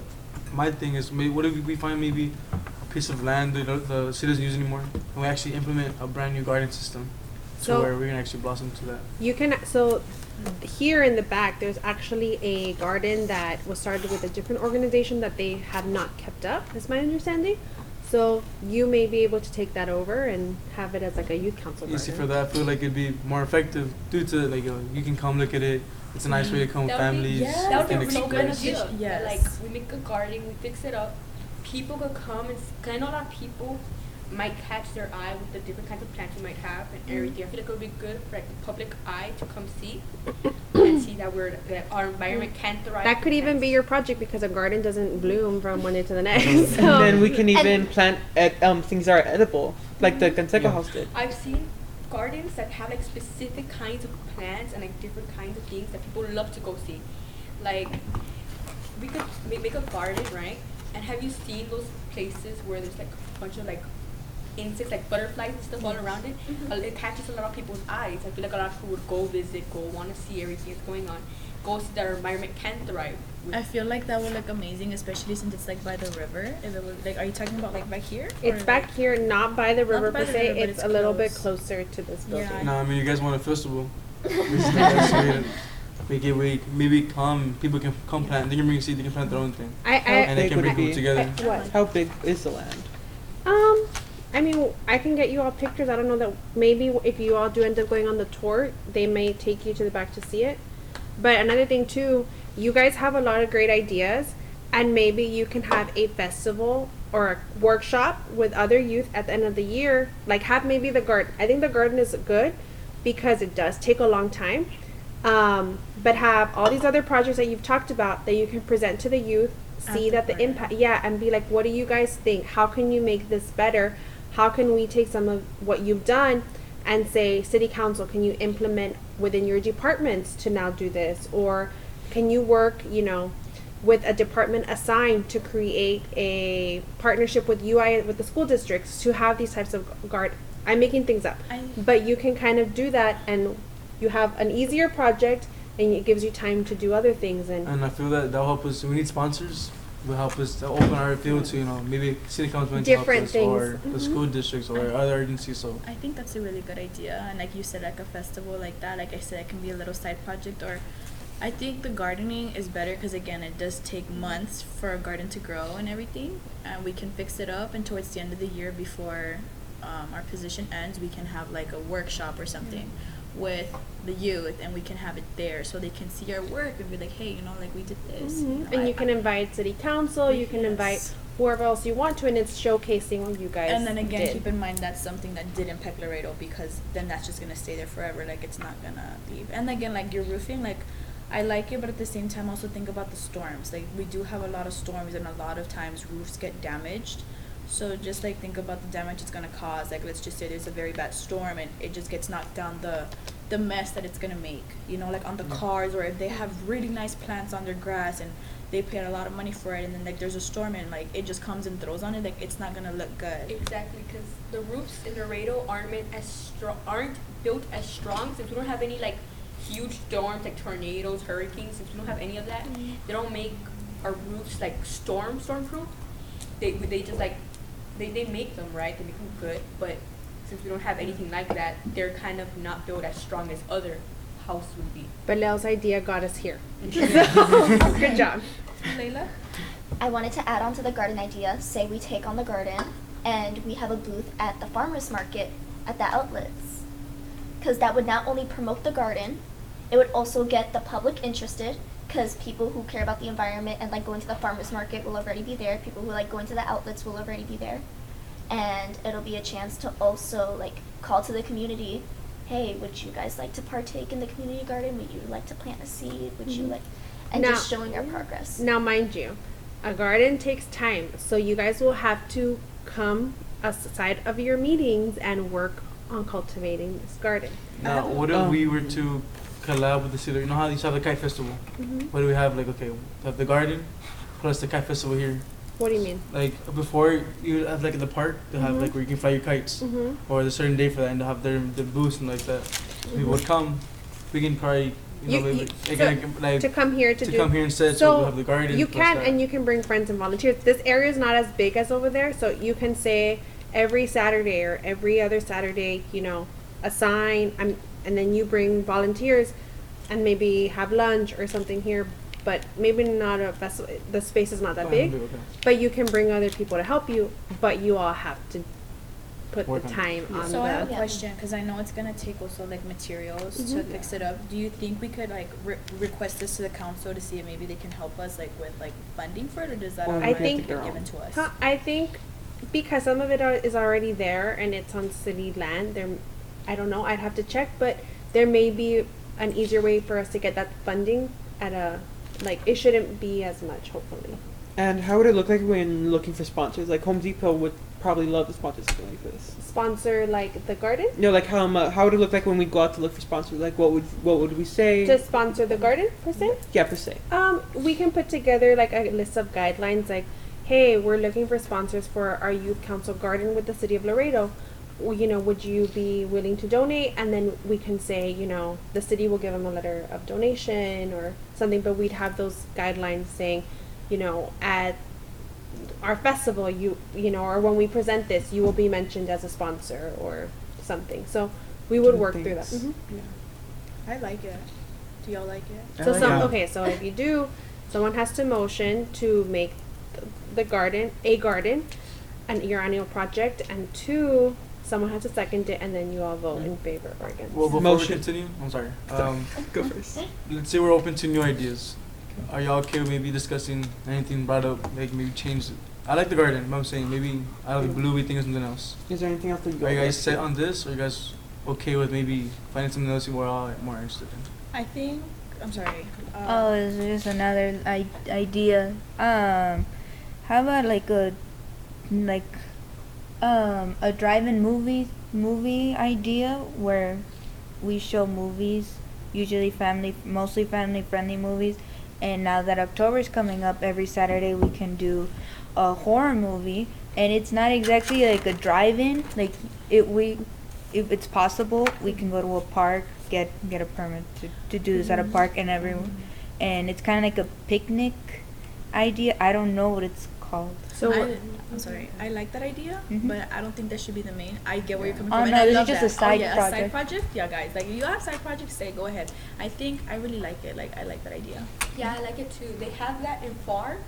my thing is, what if we find maybe a piece of land that the city doesn't use anymore, and we actually implement a brand new garden system, So- where we can actually blossom to that. You can here in the back, there's actually a garden that was started with a different organization that they have not kept up, is my understanding. So you may be able to take that over and have it as like a youth council You see, garden. for that, I feel like it'd be more effective due to you can come look at it. It's a nice way to come with That would be- families. That would be and really experience. beneficial. Yes. That, like we make a garden, we fix it up. People could come and cause I know a lot of people might catch their eye with the different kinds of plants you might have and everything. I feel like it would be good for like the public eye to come see and see that our environment can thrive. That could with even be plants. your project because a garden doesn't bloom from one day to the next. And So then we can even plant things that are edible, like the Canseco house did. I've seen gardens that have like specific kinds of plants and like different kinds of things that people love to go see. Like we could make a garden, right? And have you seen those places where there's like a bunch of like insects, like butterflies and stuff all around it? It catches a lot of people's eyes. I feel like a lot of people would go visit, go want to see everything that's going on, go see that our environment can thrive. I feel like that would look amazing, especially since it's like by the river. If it was like, are you talking about like back here? it's Or, back like- here, not by the river by per the se. river, but It's it's a little bit close. closer to this Yeah, building. No, I mean, you guys want a festival. This is the best way to make it where maybe people can come plant. They can bring seed, they can plant their own thing. And they big can would bring it be? people together. What? How big is the land? I mean, I can get you all pictures. I don't know that maybe if you all do end up going on the tour, they may take you to the back to see it. But another thing too, you guys have a lot of great ideas, and maybe you can have a festival or a workshop with other youth at the end of the year. Like have maybe the garden. I think the garden is good because it does take a long time. But have all these other projects that you've talked about that you can present to the youth, see that the impact, and be like, what do you guys think? How can you make this better? How can we take some of what you've done and say, City Council, can you implement within your departments to now do this? Or can you work, with a department assigned to create a partnership with UI, with the school districts to have these types of I'm making things up. But you can kind of do that and you have an easier project and it gives you time to do other things. And I feel that'll help us. We need sponsors. Will help us to open our field to maybe city council to help Different us, things. or the school districts or other agencies. So I think that's a really good idea, and like you said, like a festival like that, like I said, it can be a little side project. Or I think the gardening is better because again, it does take months for a garden to grow and everything, and we can fix it up, and towards the end of the year before our position ends, we can have like a workshop or something with the youth, and we can have it there so they can see our work and be like, hey, like we did this. And you can invite City Council, you can invite whoever else you want to, and it's showcasing what you guys And then again, did. keep in mind that's something that did impact Laredo, because then that's just gonna stay there forever. Like it's not gonna leave. And again, like your roofing, like I like it, but at the same time, also think about the storms. Like we do have a lot of storms, and a lot of times roofs get damaged So just like think about the damage it's gonna cause. Like let's just say there's a very bad storm and it just gets knocked down, the mess that it's gonna make. You know, like on the cars, or if they have really nice plants on their grass and they paid a lot of money for it, and then like there's a storm and like it just comes and throws on it, like it's not gonna look good. Exactly, because the roofs in Laredo aren't built as strong, since we don't have any like huge storms like tornadoes, hurricanes. Since we don't have any of that, they don't make our roofs like storm proof. They just like they make them, right. They make them good, but since we don't have anything like that, they're kind of not built as strong as other houses would be. But Leo's idea got us here. So, good job. Layla? I wanted to add on to the garden idea. Say we take on the garden and we have a booth at the farmers market at the outlets. Because that would not only promote the garden, it would also get the public interested, because people who care about the environment and like going to the farmers market will already be there. People who like going to the outlets will already be there. And it'll be a chance to also like call to the community, hey, would you guys like to partake in the community garden? Would you like to plant a seed? Would you like, and Now- just showing our progress. Now, mind you, a garden takes time, so you guys will have to come aside of your meetings and work on cultivating this garden. Now, what if we were to collab with the city? You know how you have the kite festival? What do we have? Like, okay, we have the garden plus the kite festival here. What do you mean? Like before, you have like in the park, they have like where you can fly your kites, or there's a certain day for that, and they have their booths and like that. People would come. We can probably You- maybe, you- like To come here to do come here instead. So So we have the garden. you plus can, that. and you can bring friends and volunteers. This area is not as big as over there, so you can say every Saturday or every other Saturday, you know, assign, and then you bring volunteers, and maybe have lunch or something here. But maybe not a festival. The space is not that big, Okay. but you can bring other people to help you. But you all have to put Work the on it. time on So I have a the. question, because I know it's gonna take also like materials to fix it up. Do you think we could like request this to the council to see if maybe they can help us like with like funding for it, or does that Or I automatically think- get given to us? Huh, I think because some of it is already there and it's on city land. There, I don't know. I'd have to check, but there may be an easier way for us to get that funding at a like. It shouldn't be as much, hopefully. And how would it look like when looking for sponsors? Like Home Depot would probably love the sponsors something like this. Sponsor like the garden. You know, like how would it look like when we go out to look for sponsors? Like what would we say? To sponsor the garden per se. Yeah, per se. We can put together like a list of guidelines like, hey, we're looking for sponsors for our youth council garden with the city of Laredo. Well, you know, would you be willing to donate? And then we can say, you know, the city will give them a letter of donation or something, but we'd have those guidelines saying, you know, at our festival, you know, or when we present this, you will be mentioned as a sponsor or something. So we would work through that. Thanks. I like it. Do y'all like it? So like some that. okay, so if you do, someone has to motion to make the garden a garden, your annual project, and two, someone has to second it, and then you all vote in favor or against. Well, before Motion. we continue, I'm sorry. Go first. Let's say we're open to new ideas. Are y'all okay with maybe discussing anything brought up, like maybe change? I like the garden, but I'm saying maybe out of the blue we think of something else. Is there anything else that Are you guys set on this? Or are you guys okay with maybe finding something else you are all more interested in? I think. I'm sorry. Oh, it's just another idea. How about like a drive-in movie idea where we show movies, usually mostly family-friendly movies. And now that October's coming up, every Saturday we can do a horror movie, and it's not exactly like a drive-in. Like if it's possible, we can go to a park, get a permit to do this at a park, and and it's kind of like a picnic idea. I don't know what it's called. So I'm sorry. I like that idea, Mhm. but I don't think that should be the main. I get where you're coming Oh, from, no, and I this is love just that. a side oh, yeah, project. A side project. Yeah, guys. Like, if you have side projects, say go ahead. I think I really like it. Like, I like that idea. Yeah, I like it too. They have that in FAR,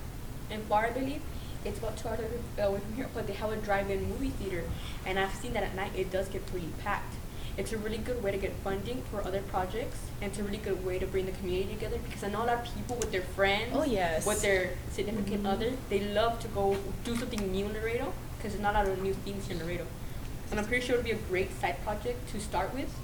I believe. It's about 2 hours away from here, but they have a drive-in movie theater, and I've seen that at night. It does get pretty packed. It's a really good way to get funding for other projects, and it's a really good way to bring the community together, because I know a lot of people with their friends, Oh yes. with their significant other, they love to go do something new in Laredo, because there's not a lot of new things here in Laredo. And I'm pretty sure it would be a great side project to start with,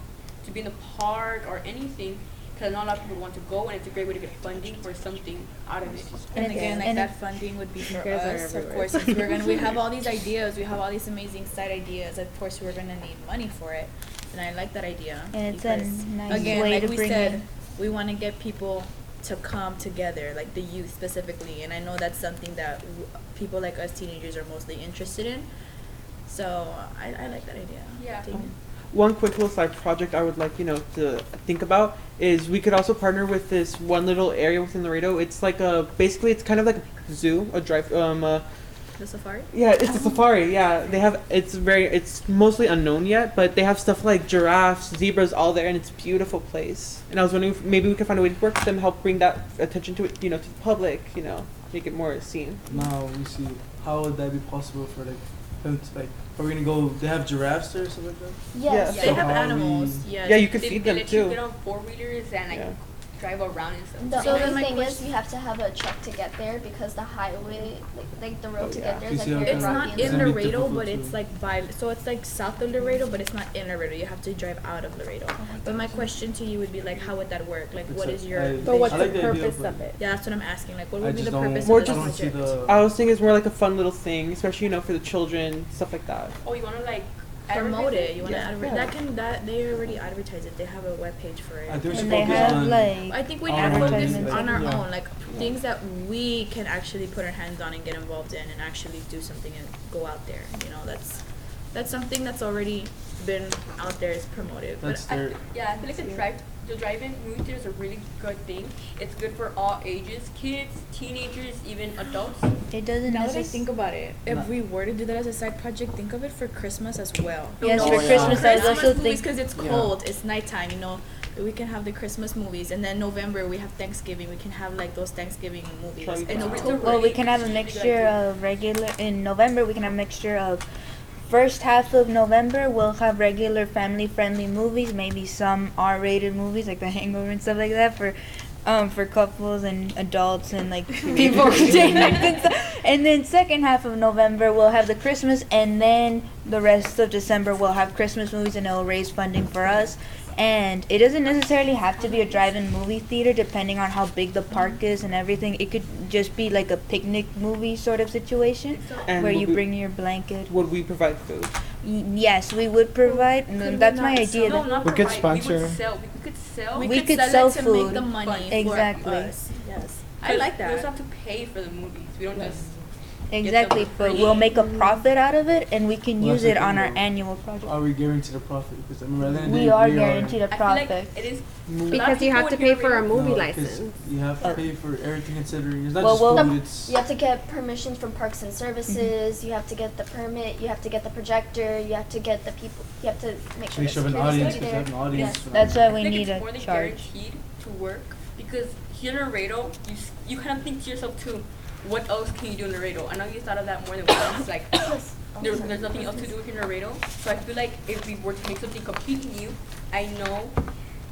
to be in the park or anything, because not a lot of people want to go, and it's a great way to get funding for something out of it. And Yeah. again, like And that funding would be for guys are us. Of everywhere. course, since we have all these ideas, we have all these amazing side ideas. Of course, we're gonna need money for it, and I like that idea. And it's a because, nice again, way like to we bring said, in. we want to get people to come together, like the youth specifically, and I know that's something that people like us teenagers are mostly interested in. So I like that idea. Yeah. Damon? One quick little side project I would like, to think about is we could also partner with this one little area within Laredo. It's like basically it's kind of like a zoo, a drive, The safari. yeah, it's a safari. Yeah, they have, it's mostly unknown yet, but they have stuff like giraffes, zebras, all there, and it's a beautiful place. And I was wondering if maybe we could find a way to work with them, help bring that attention to it, to the public, make it more seen. Now we see how would that be possible for like them to, like, are we gonna go? They have giraffes there or something like that. Yes. Yeah. They So have how animals. we- Yes. Yeah, you could They feed them let you too. get on 4-wheelers and like Yeah. drive around and stuff. The So then only my thing is question- you have to have a truck to get there because the highway, like the road Oh, to yeah. get there You is see like how very It's Yeah. not rocky and in It's stuff. gonna be Laredo, difficult but it's to- like so it's like south of Laredo, but it's not in Laredo. You have to drive out of Laredo. But my question to you would be like, how would that work? Like, It's what a- is your? I- But what's I the like the idea, purpose but- of it? Yeah, that's what I'm asking. Like, what I would be just the don't. purpose More of I the don't see project? the. I was thinking it's more like a fun little thing, especially for the children, stuff like that. Oh, you wanna like Promote advertise it. You want to Yeah. advertise? That they already advertise it. They have a web page for it. I think we should And they focus have on. like I think we Our need to own focus things, on our yeah. own, like things that we can actually put our hands on and get involved in, and actually do something and go out there. That's something that's already been out there, is promoted. But That's I their. I feel like the drive-in movie theater is a really good thing. It's good for all ages, kids, teenagers, even adults. It doesn't now that I necessarily. think about it, if we were to do that as a side project, think of it for Christmas as well. Yes, Oh, for yeah. Christmas, I was Christmas also movies, thinking. because it's Yeah. cold, it's nighttime. We can have the Christmas movies, and then November we have Thanksgiving. We can have like those Thanksgiving movies. Charlie In Brown. October, Well, we can have a mixture of regular. In November, we can have a mixture of. First half of November, we'll have regular family-friendly movies, maybe some R-rated movies like The Hangover and stuff like that for couples and adults and like people who date nights and stuff. And then second half of November, we'll have the Christmas, and then the rest of December we'll have Christmas movies, and it'll raise funding for us. And it doesn't necessarily have to be a drive-in movie theater, depending on how big the park is and everything. It could just be like a picnic movie sort of situation, And where would you we- bring your blanket. Would we provide food? Yes, we would provide. Could we That's my not idea. sell- No, not We could provide. sponsor. We could sell. We could could sell, sell it to food. make the money Exactly. for us. Yes, I 'Cause like We also that. have to pay for the movies. We don't just. Exactly, Get them but free. we'll make a profit out of it, and we can Well, use that's it the on thing, our though. annual project. Are we guaranteed a profit? Because I mean, at the end of the We day, are guaranteed a I feel like profit. it is. Because you have to pay for a movie No, 'cause license. You have to pay for everything considering. It's not Well, just we'll- food. It's You have to get permission from Parks and Services. You have to get the permit. You have to get the projector. You have to get the people. You have to make sure make the sure of an security's audience. gonna Because be have there. an audience. Yes. for That's that. why we I think need it's a more than charge. guaranteed to work, because here in Laredo, you kind of think to yourself too, what else can you do in Laredo? I know you thought of that more than once. Like there's nothing else to do here in Laredo. So I feel like if we were to make something completely new, I know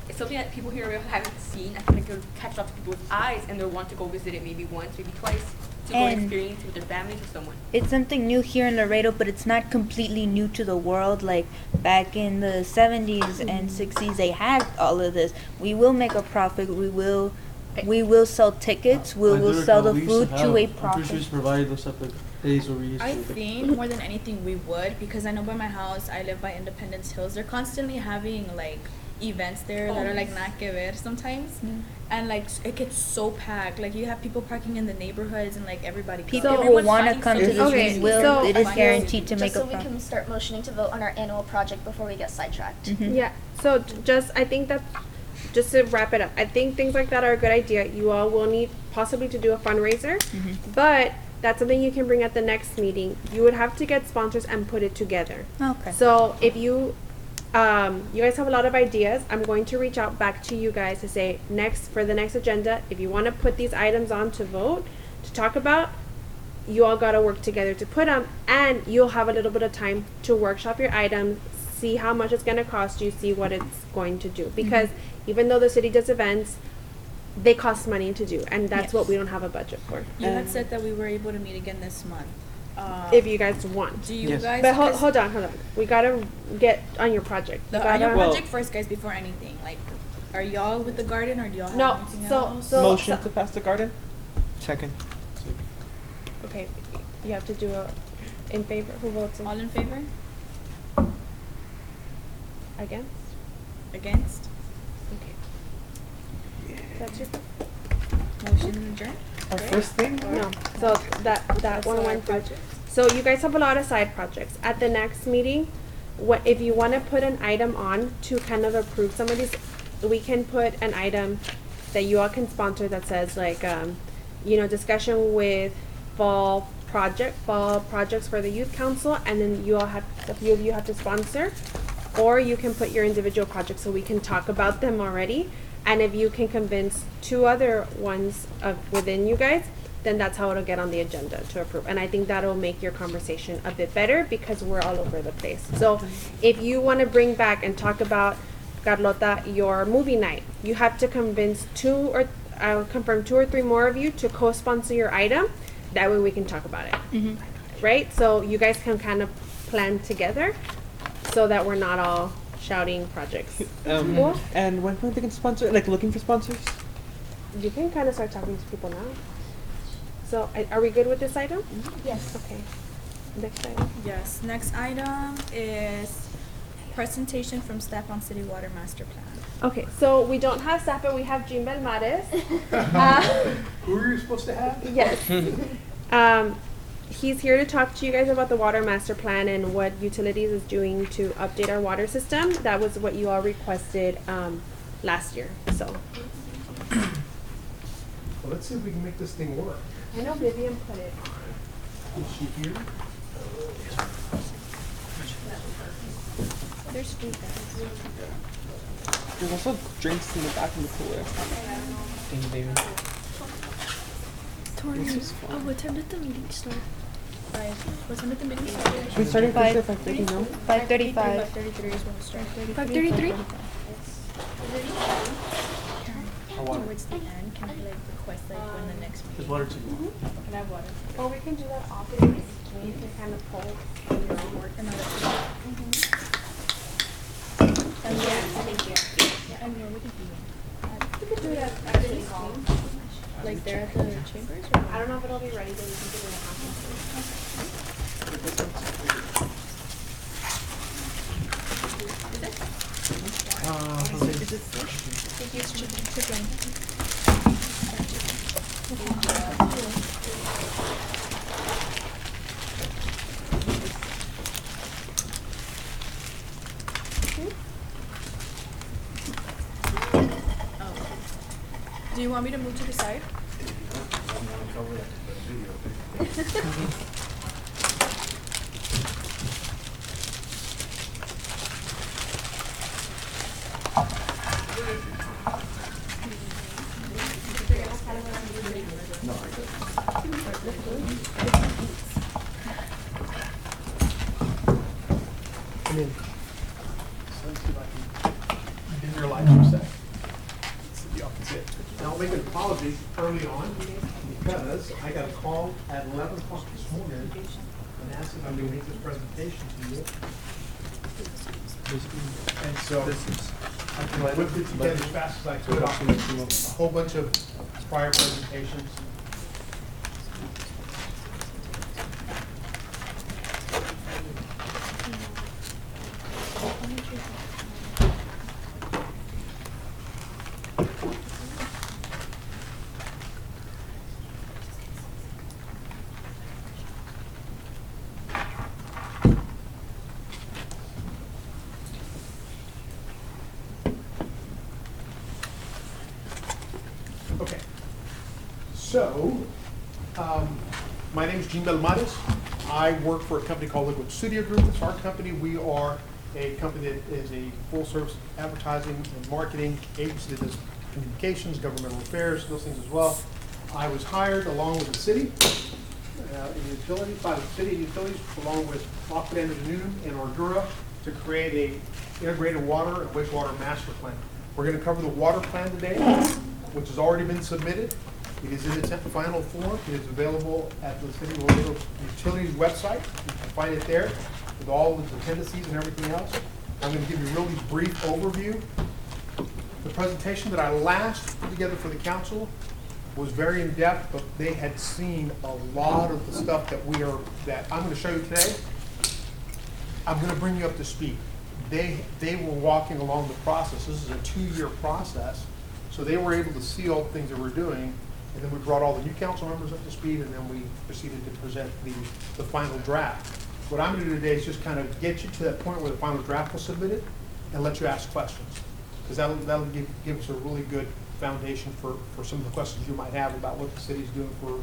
it's something that people here in Laredo haven't seen. I feel like it would catch lots of people's eyes, and they'll want to go visit it maybe once, maybe twice, to go and And- experience it with their families or someone. It's something new here in Laredo, but it's not completely new to the world. Like back in the 70s and 60s, they had all of this. We will make a profit. We will sell tickets. We I will do sell recall the we used food to to have- a I'm pretty sure we profit. used to provide those type of days where we used I to. think more than anything we would, because I know by my house, I live by Independence Hills. They're constantly having like events there that are like nada que ver sometimes, and like it gets so packed. Like you have people parking in the neighborhoods, and like everybody. People comes. who everyone's want to finding come to something this Okay, meeting will. so- It is I- guaranteed to Just make so a we profit. can start motioning to vote on our annual project before we get sidetracked. Mhm. Yeah. So I think that just to wrap it up, I think things like that are a good idea. You all will need possibly to do a fundraiser, but that's something you can bring at the next meeting. You would have to get sponsors and put it together. Okay. So if you guys have a lot of ideas, I'm going to reach out back to you guys to say for the next agenda, if you want to put these items on to vote, to talk about, you all got to work together to put them, and you'll have a little bit of time to workshop your items, see how much it's going to cost you, see what it's going to do. Because even though the city does events, they cost money to do, and that's what we don't have a budget for. You had said that we were able to meet again this month. If you guys want. Do you Yes. guys? But because hold on. We gotta get on your project. You on your gotta, Well- project first, guys, before anything. Like, are y'all with the garden, or do y'all have No, anything so- else? so- Motion to pass the garden? Second. Okay, you have to do a in favor. Who votes All in favor? against? Against? Okay. That's your Motion adjourned? Our first thing? no. So that That's one all our went through. projects. So you guys have a lot of side projects. At the next meeting, if you want to put an item on to kind of approve some of these, we can put an item that you all can sponsor that says like, discussion with fall projects for the youth council, and then you all have, a few of you have to sponsor, or you can put your individual projects so we can talk about them already. And if you can convince 2 other ones within you guys, then that's how it'll get on the agenda to approve. And I think that'll make your conversation a bit better because we're all over the place. So if you want to bring back and talk about, Carlota, your movie night, you have to convince I'll confirm 2 or 3 more of you to co-sponsor your item. That way we can talk about it. Mm-hmm. Right? So you guys can kind of plan together so that we're not all shouting projects. Cool? And when can we begin sponsor? Like looking for sponsors? You can kind of start talking to people now. So, are we good with this item? Yes. Okay. Next item. Yes, next item is presentation from staff on city water master plan. Okay, so we don't have staff, but we have Jean Belmares. Who are you supposed to have? Yes. He's here to talk to you guys about the water master plan and what utilities is doing to update our water system. That was what you all requested last year. So. Well, let's see if we can make this thing work. I know Vivian put it on. Is she here? There's food bags. There's also drinks in the back of the cooler. Thank you, baby. This is fun. Oh, what time did the meeting start? What time did the meeting start? We started Five. Thursday at 5:30, no? 5:35. 5:33 is when it started. 5:33? Towards the end, can we like request like when the next meeting? There's water too. Can I have water? Or we can do that often. You can kind of pull your own work. Another. Thank you. And where would it be? We could do it at City Hall. Like there at the chambers? Or I don't know if it'll be ready, but we can do it in the conference room. Do you want me to move to the side? Come in. So let's see if I can dim your lights for a sec. See the opposite. And I'll make an apology early on because I got a call at 11 o'clock this morning and asked if I'm going to make this presentation to you. And so I whipped it together as fast as I could off a whole bunch of prior presentations. Okay. So, my name is Jean Belmares. I work for a company called Liquid Studio Group. It's our company. We are a company that is a full-service advertising and marketing agency that does communications, governmental affairs, those things as well. I was hired along with the city, in utilities, by the city utilities, along with Lockwood Anderson Newton and Ordura, to create a integrated water and wastewater master plan. We're going to cover the water plan today, which has already been submitted. It is in its final form. It is available at the City of Laredo Utilities website. You can find it there with all of its appendices and everything else. I'm going to give you a really brief overview. The presentation that I last put together for the council was very in-depth, but they had seen a lot of the stuff that I'm gonna show you today. I'm gonna bring you up to speed. They were walking along the process. This is a 2-year process. So they were able to see all the things that we're doing, and then we brought all the new council members up to speed, and then we proceeded to present the final draft. What I'm gonna do today is just kind of get you to that point where the final draft was submitted and let you ask questions. Because that'll give us a really good foundation for some of the questions you might have about what the city's doing for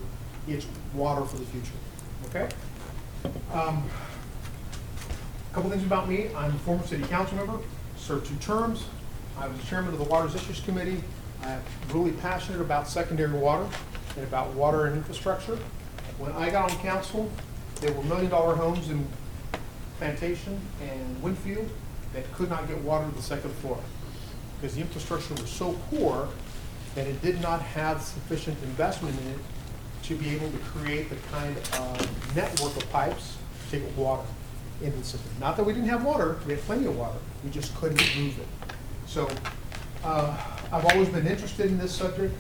its water for the future. Okay? A couple things about me. I'm a former city council member, served 2 terms. I was the chairman of the Water Issues Committee. I'm really passionate about secondary water and about water and infrastructure. When I got on council, there were $1 million homes in Plantation and Winfield that could not get water to the 2nd floor because the infrastructure was so poor that it did not have sufficient investment in it to be able to create the kind of network of pipes to take water into the system. Not that we didn't have water, we had plenty of water, we just couldn't move it. So I've always been interested in this subject,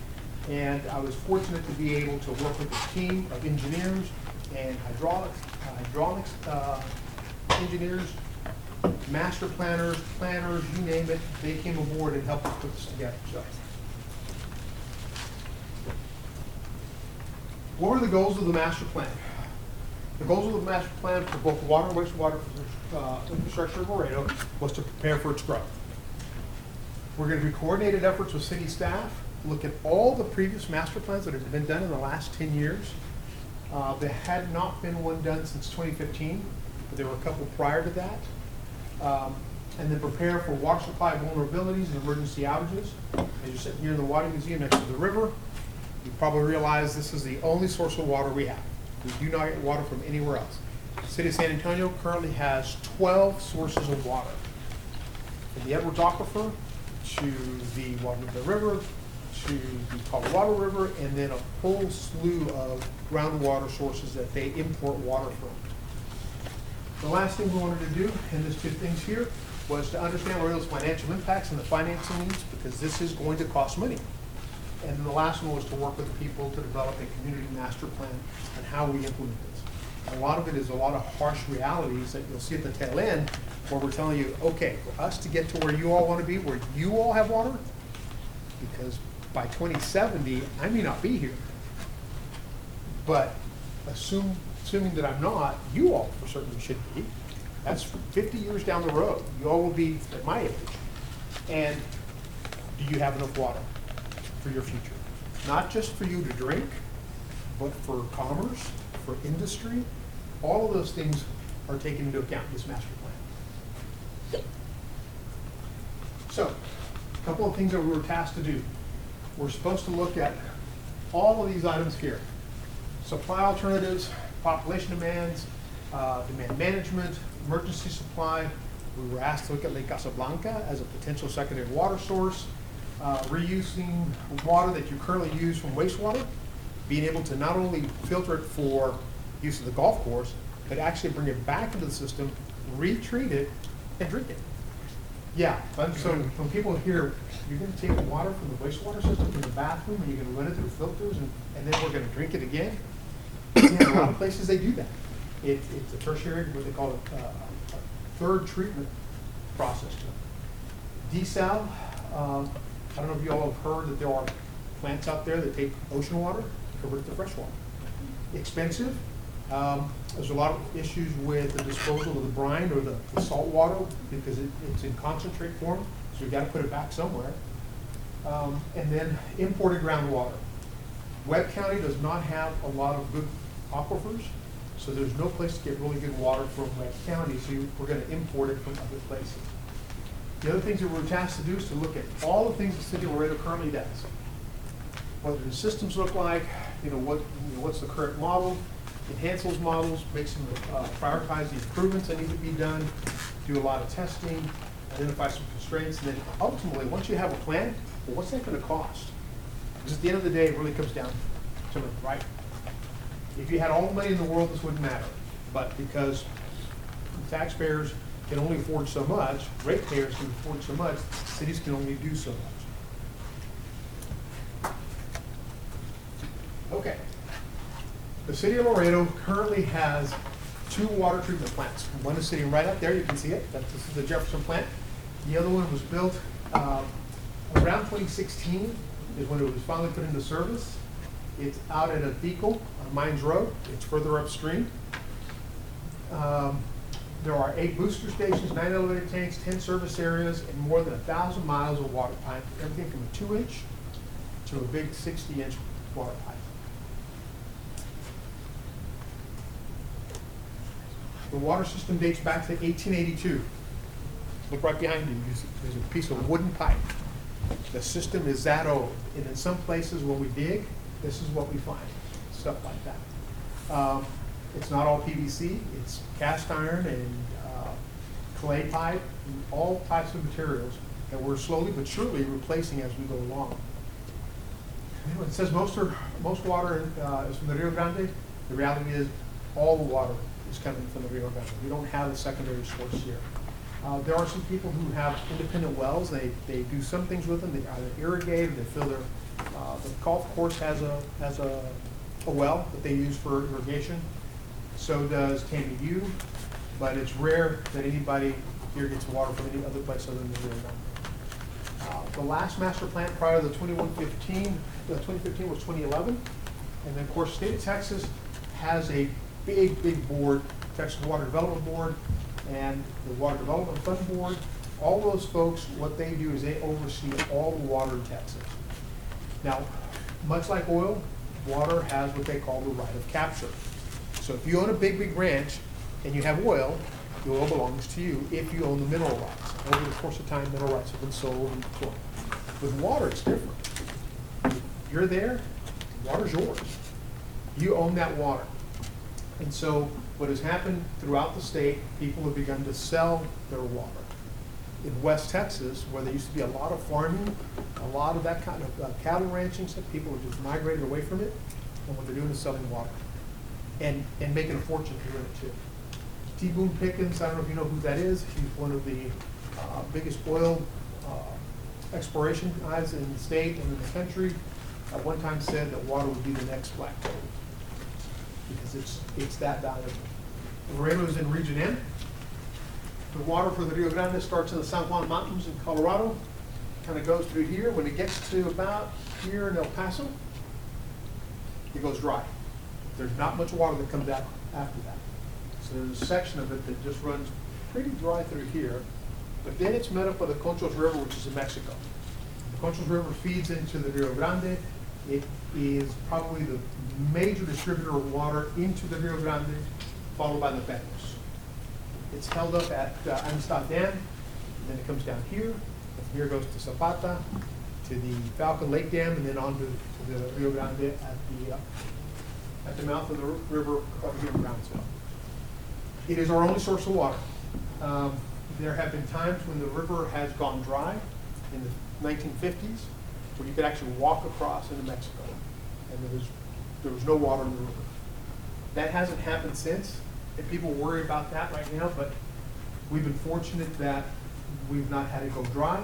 and I was fortunate to be able to work with a team of engineers and hydraulics engineers, master planners, you name it. They came aboard and helped us put this together. So, what were the goals of the master plan? The goals of the master plan for both water and wastewater infrastructure of Laredo was to prepare for its growth. We're going to do coordinated efforts with city staff, look at all the previous master plans that have been done in the last 10 years. There had not been one done since 2015, but there were a couple prior to that. And then prepare for water supply vulnerabilities and emergency outages. As you're sitting here in the Water Museum next to the river, you probably realize this is the only source of water we have. We do not get water from anywhere else. The city of San Antonio currently has 12 sources of water. From the Edwards Aquifer, to the Guadalupe River, to the Colorado River, and then a whole slew of groundwater sources that they import water from. The last thing we wanted to do in this 2 things here was to understand Laredo's financial impacts and the financing needs, because this is going to cost money. And then the last one was to work with the people to develop a community master plan on how we implement this. A lot of it is a lot of harsh realities that you'll see at the tail end, where we're telling you, okay, for us to get to where you all want to be, where you all have water, because by 2070, I may not be here. But assuming that I'm not, you all for certain should be. That's 50 years down the road. You all will be at my age. And do you have enough water for your future? Not just for you to drink, but for commerce, for industry. All of those things are taken into account in this master plan. So, a couple of things that we were tasked to do. We're supposed to look at all of these items here. Supply alternatives, population demands, demand management, emergency supply. We were asked to look at Lake Casablanca as a potential secondary water source, reusing water that you currently use from wastewater, being able to not only filter it for use of the golf course, but actually bring it back into the system, retreat it, and drink it. Yeah, so when people hear, you're going to take water from the wastewater system from the bathroom, and you're going to run it through filters, and then we're going to drink it again. Yeah, a lot of places they do that. It's a tertiary, what they call it, a third treatment process. Desal, I don't know if you all have heard that there are plants out there that take ocean water and convert it to fresh water. Expensive. There's a lot of issues with the disposal of the brine or the salt water because it's in concentrate form, so you've got to put it back somewhere. And then imported groundwater. Webb County does not have a lot of good aquifers, so there's no place to get really good water from Webb County, so we're going to import it from other places. The other things that we're tasked to do is to look at all the things the city of Laredo currently does. What do the systems look like? What's the current model? Enhance those models, make some prioritize the improvements that need to be done, do a lot of testing, identify some constraints, and then ultimately, once you have a plan, well, what's that going to cost? Because at the end of the day, it really comes down to money, right? If you had all the money in the world, this wouldn't matter. But because the taxpayers can only afford so much, ratepayers can afford so much, cities can only do so much. The city of Laredo currently has 2 water treatment plants. One is sitting right up there, you can see it. This is the Jefferson plant. The other one was built around 2016 is when it was finally put into service. It's out at Atico on Mines Road. It's further upstream. There are 8 booster stations, 9 elevator tanks, 10 service areas, and more than 1,000 miles of water pipe. Everything from a 2-inch to a big 60-inch water pipe. The water system dates back to 1882. Look right behind you. There's a piece of wooden pipe. The system is that old. And in some places when we dig, this is what we find. Stuff like that. It's not all PVC. It's cast iron and clay pipe, and all types of materials that we're slowly but surely replacing as we go along. Anyway, it says most water is from the Rio Grande. The reality is all the water is coming from the Rio Grande. We don't have a secondary source here. There are some people who have independent wells. They do some things with them. They either irrigate or they fill their. The golf course has a well that they use for irrigation. So does Tammy U, but it's rare that anybody here gets water from any other place other than the Rio Grande. The last master plan prior to the 2015 was 2011, and then of course, state of Texas has a big board, Texas Water Development Board, and the Water Development Fund Board. All those folks, what they do is they oversee all the water in Texas. Now, much like oil, water has what they call the right of capture. So if you own a big ranch and you have oil, the oil belongs to you if you own the mineral rights. Over the course of time, mineral rights have been sold and so on. With water, it's different. You're there, water's yours. You own that water. And so what has happened throughout the state, people have begun to sell their water. In West Texas, where there used to be a lot of farming, a lot of that kind of cattle ranching stuff, people have just migrated away from it, and what they're doing is selling water. And making a fortune doing it too. T. Boone Pickens, I don't know if you know who that is. He's one of the biggest oil exploration guys in the state and in the country. At one time said that water would be the next black gold because it's that valuable. Laredo is in Region N. The water for the Rio Grande starts in the San Juan Mountains in Colorado. Kind of goes through here. When it gets to about here in El Paso, it goes dry. There's not much water that comes out after that. So there's a section of it that just runs pretty dry through here, but then it's met up by the Conchos River, which is in Mexico. The Conchos River feeds into the Rio Grande. It is probably the major distributor of water into the Rio Grande, followed by the Pecos. It's held up at Amistad Dam, and then it comes down here. And here goes to Zapata, to the Falcon Lake Dam, and then on to the Rio Grande at the mouth of the river over here in Brownsville. It is our only source of water. There have been times when the river has gone dry in the 1950s, where you could actually walk across into Mexico, and there was no water in the river. That hasn't happened since, and people worry about that right now, but we've been fortunate that we've not had it go dry.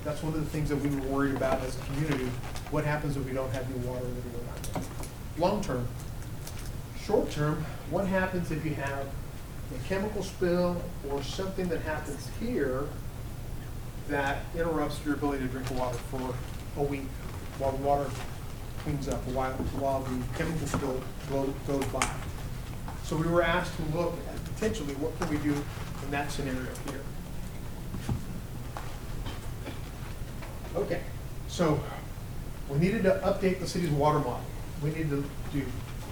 That's one of the things that we were worried about as a community. What happens if we don't have any water in the Rio Grande? Long term. Short term, what happens if you have a chemical spill or something that happens here that interrupts your ability to drink water for a week while the water cleans up, while the chemical spill goes by? So we were asked to look at potentially what can we do in that scenario here. Okay, so we needed to update the city's water model. We needed to do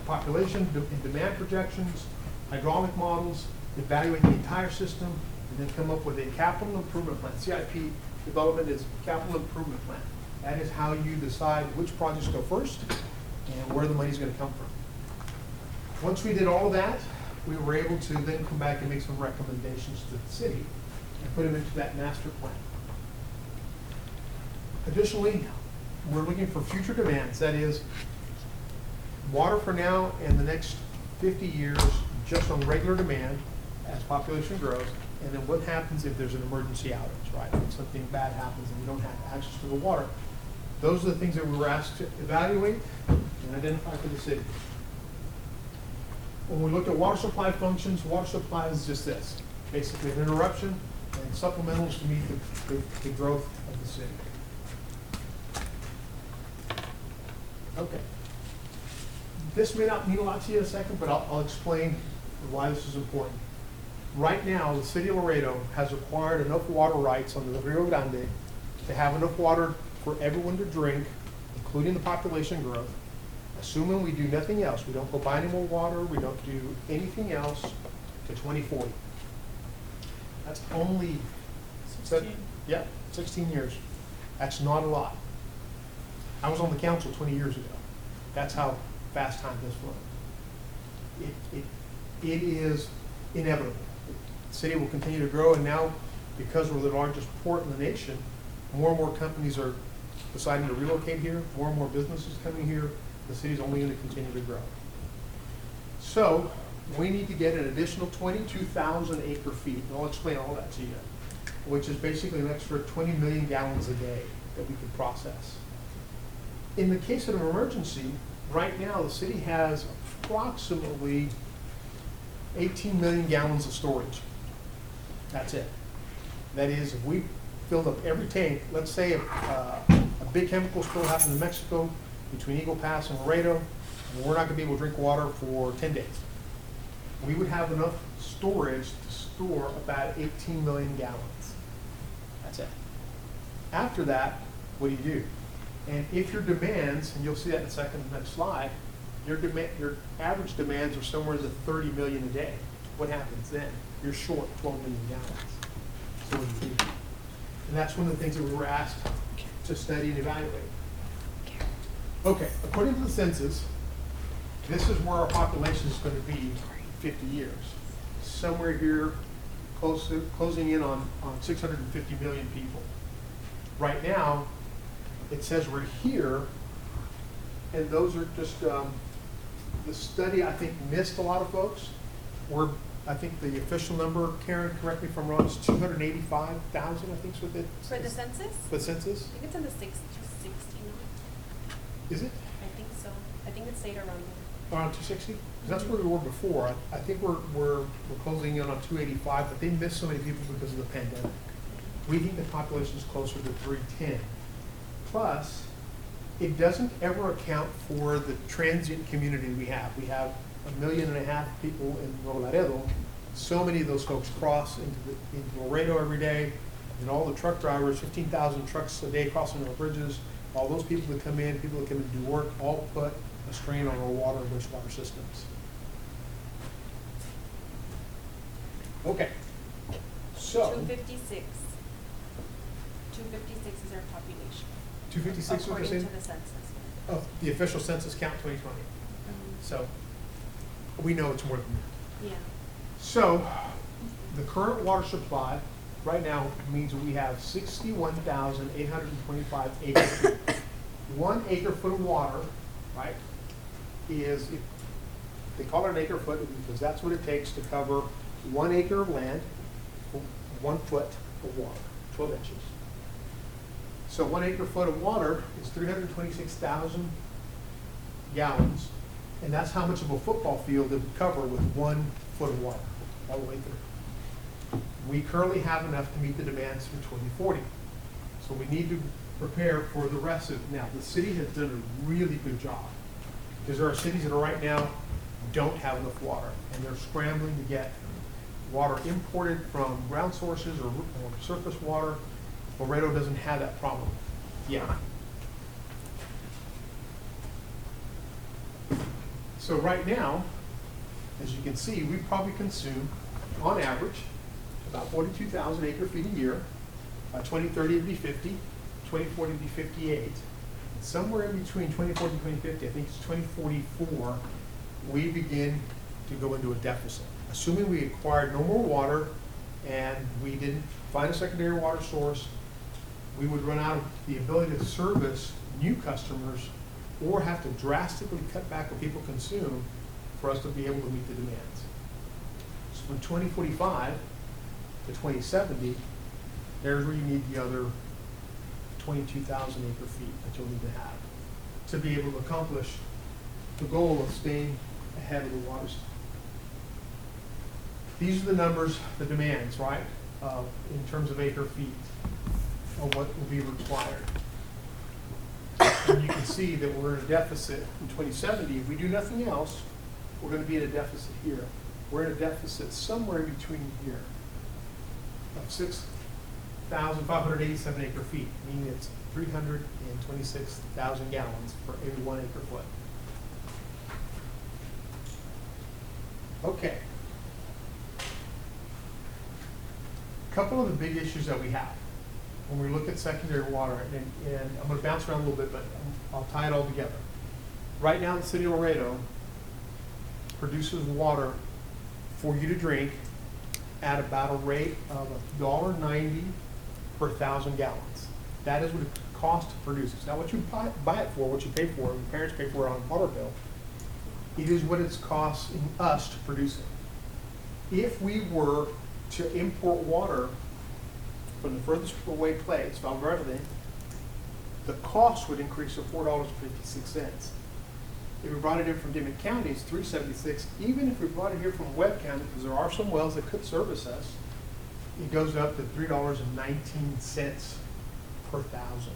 population and demand projections, hydraulic models, evaluate the entire system, and then come up with a capital improvement plan. CIP development is capital improvement plan. That is how you decide which projects go first and where the money is going to come from. Once we did all of that, we were able to then come back and make some recommendations to the city and put them into that master plan. Additionally, we're looking for future demands. That is, water for now and the next 50 years just on regular demand as population grows, and then what happens if there's an emergency outage, right? If something bad happens and we don't have access to the water. Those are the things that we were asked to evaluate and identify for the city. when we look at water supply functions, water supply is just this, basically an interruption and supplementals to meet the growth of the city. Okay. This may not mean a lot to you in a second, but I'll explain why this is important. Right now, the city of Laredo has acquired enough water rights on the Rio Grande to have enough water for everyone to drink, including the population growth, assuming we do nothing else. We don't go buy any more water, we don't do anything else to 2040. That's only 16. Yeah, 16 years. That's not a lot. I was on the council 20 years ago. That's how fast time has flown. It is inevitable. The city will continue to grow, and now, because we're the largest port in the nation, more and more companies are deciding to relocate here, more and more businesses coming here. The city's only going to continue to grow. So we need to get an additional 22,000 acre feet, and I'll explain all that to you, which is basically an extra 20 million gallons a day that we can process. In the case of an emergency, right now the city has approximately 18 million gallons of storage. That's it. That is, if we filled up every tank, let's say a big chemical spill happened in Mexico between Eagle Pass and Laredo, and we're not going to be able to drink water for 10 days. We would have enough storage to store about 18 million gallons. That's it. After that, what do? And if your demands, and you'll see that in a second, the next slide, your average demands are somewhere to 30 million a day. What happens then? You're short 12 million gallons. So what do? And that's one of the things that we were asked to study and evaluate. Okay, according to the census, this is where our population is going to be in 50 years. Somewhere here, closing in on 650 million people. Right now, it says we're here, and those are just, the study, I think, missed a lot of folks. I think the official number, Karen, correct me if I'm wrong, is 285,000, I think is what it is. For the census? For the census? I think it's in the 260 now. Is it? I think so. I think it's stayed around there. Around 260? That's where we were before. I think we're closing in on 285, but they missed so many people because of the pandemic. We think the population is closer to 310. Plus, it doesn't ever account for the transient community we have. We have 1.5 million people in Laredo. So many of those folks cross into Laredo every day, and all the truck drivers, 15,000 trucks a day crossing our bridges, all those people that come in, people that come in to do work, all put a strain on our water and wastewater systems. Okay, so. 256. 256 is our population. 256 what you're according saying? to the census. Oh, the official census count 2020. So we know it's more than that. Yeah. So the current water supply right now means we have 61,825 acre feet. 1 acre foot of water, right, is, they call it an acre foot because that's what it takes to cover 1 acre of land, 1 foot of water, 12 inches. So 1 acre foot of water is 326,000 gallons, and that's how much of a football field it would cover with 1 foot of water all the way through. We currently have enough to meet the demands for 2040. So we need to prepare for the rest of it. Now, the city has done a really good job, because there are cities that are right now don't have enough water, and they're scrambling to get water imported from ground sources or surface water. Laredo doesn't have that problem yet. So right now, as you can see, we probably consume, on average, about 42,000 acre feet a year. By 2030, it'd be 50. 2040, it'd be 58. And somewhere in between 2040 and 2050, I think it's 2044, we begin to go into a deficit. Assuming we acquired no more water and we didn't find a secondary water source, we would run out of the ability to service new customers or have to drastically cut back what people consume for us to be able to meet the demands. So from 2045 to 2070, there's where you need the other 22,000 acre feet that you'll need to have to be able to accomplish the goal of staying ahead of the water these are the numbers, the demands, right, in terms of acre feet of what will be required. And you can see that we're in a deficit in 2070. If we do nothing else, we're going to be in a deficit here. We're in a deficit somewhere between here of 6,587 acre feet, meaning it's 326,000 gallons for every 1 acre foot. Okay. A couple of the big issues that we have when we look at secondary water, and I'm going to bounce around a little bit, but I'll tie it all together. Right now, the city of Laredo produces water for you to drink at about a rate of $1.90 per 1,000 gallons. That is what it costs to produce. It's not what you buy it for, what you pay for, your parents pay for it on a water bill. It is what it's costing us to produce it. If we were to import water from the furthest away place, Val Verde, the cost would increase to $4.56. If we brought it in from Dimmitt County, it's $3.76. Even if we brought it here from Webb County, because there are some wells that could service us, it goes up to $3.19 per 1,000.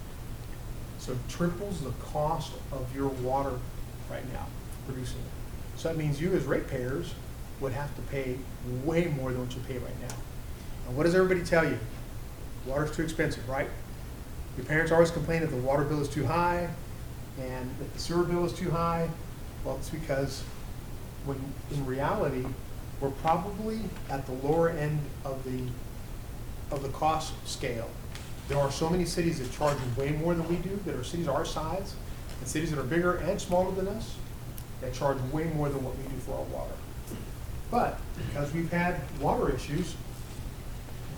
So it triples the cost of your water right now, producing it. So that means you as ratepayers would have to pay way more than what you pay right now. And what does everybody tell you? Water's too expensive, right? Your parents always complain that the water bill is too high and that the sewer bill is too high. Well, it's because when in reality, we're probably at the lower end of the cost scale. There are so many cities that charge way more than we do, that are cities our size, and cities that are bigger and smaller than us, that charge way more than what we do for our water. But because we've had water issues,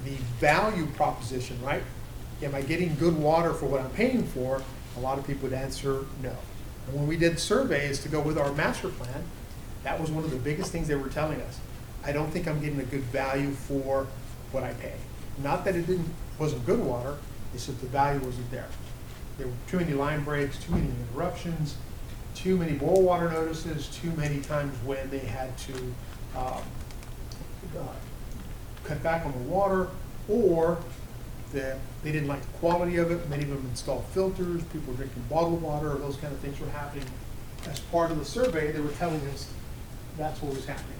the value proposition, right? Am I getting good water for what I'm paying for? A lot of people would answer no. And when we did surveys to go with our master plan, that was one of the biggest things they were telling us. I don't think I'm getting a good value for what I pay. Not that it wasn't good water, it's that the value wasn't there. There were too many line breaks, too many interruptions, too many boil water notices, too many times when they had to cut back on the water, or that they didn't like the quality of it. Many of them installed filters, people were drinking bottled water, or those kind of things were happening. As part of the survey, they were telling us that's what was happening.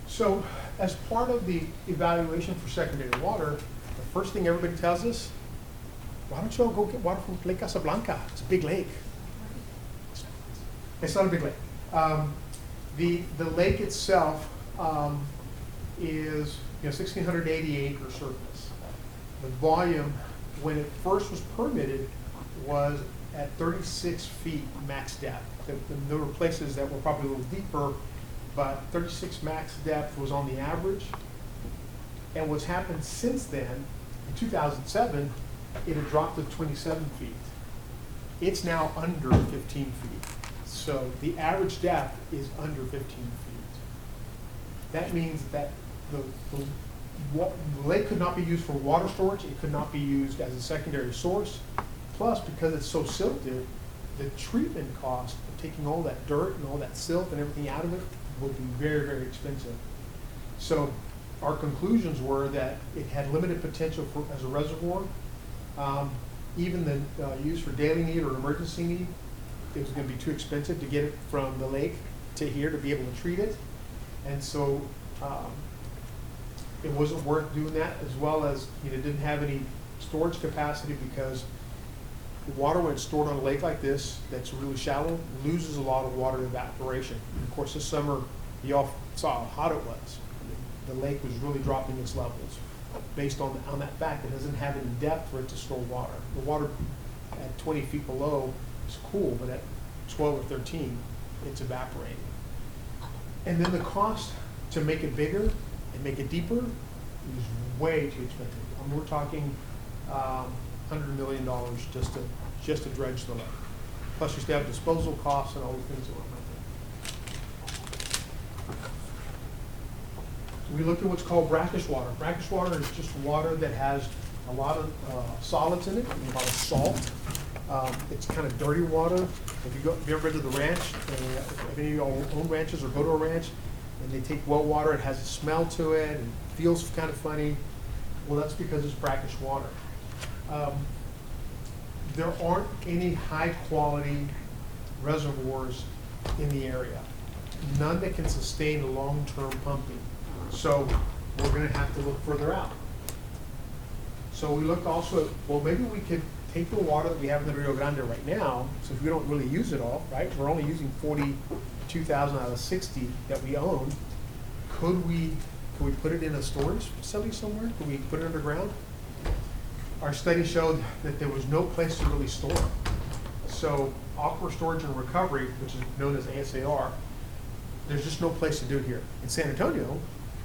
So as part of the evaluation for secondary water, the first thing everybody tells us, why don't you all go get water from Lake Casablanca? It's a big lake. It's not a big lake. The lake itself is 1,680 acre surface. The volume, when it first was permitted, was at 36 feet max depth. There were places that were probably a little deeper, but 36 max depth was on the average. And what's happened since then, in 2007, it had dropped to 27 feet. It's now under 15 feet. So the average depth is under 15 feet. That means that the lake could not be used for water storage. It could not be used as a secondary source. Plus, because it's so silted, the treatment cost of taking all that dirt and all that silt and everything out of it would be very, very expensive. So our conclusions were that it had limited potential as a reservoir. Even the use for daily need or emergency need, it was going to be too expensive to get it from the lake to here to be able to treat it. And so it wasn't worth doing that, as well as it didn't have any storage capacity, because the water, when it's stored on a lake like this that's really shallow, loses a lot of water evaporation. And of course, this summer, you all saw how hot it was. The lake was really dropping its levels based on that fact. It doesn't have any depth for it to store water. The water at 20 feet below is cool, but at 12 or 13, it's evaporating. And then the cost to make it bigger and make it deeper is way too expensive. We're talking $100 million just to dredge the lake. Plus, you still have disposal costs and all the things that went with it. We looked at what's called brackish water. Brackish water is just water that has a lot of solids in it, a lot of salt. It's kind of dirty water. If you ever been to the ranch, if any of you all own ranches or go to a ranch, and they take well water, it has a smell to it and feels kind of funny. Well, that's because it's brackish water. There aren't any high quality reservoirs in the area. None that can sustain long-term pumping. So we're gonna have to look further out. So we looked also at, well, maybe we could take the water that we have in the Rio Grande right now, so if we don't really use it all, right? We're only using 42,000 out of 60 that we own. Could we put it in a storage facility somewhere? Could we put it underground? Our study showed that there was no place to really store it. So aquifer storage and recovery, which is known as ASAR, there's just no place to do it here. In San Antonio,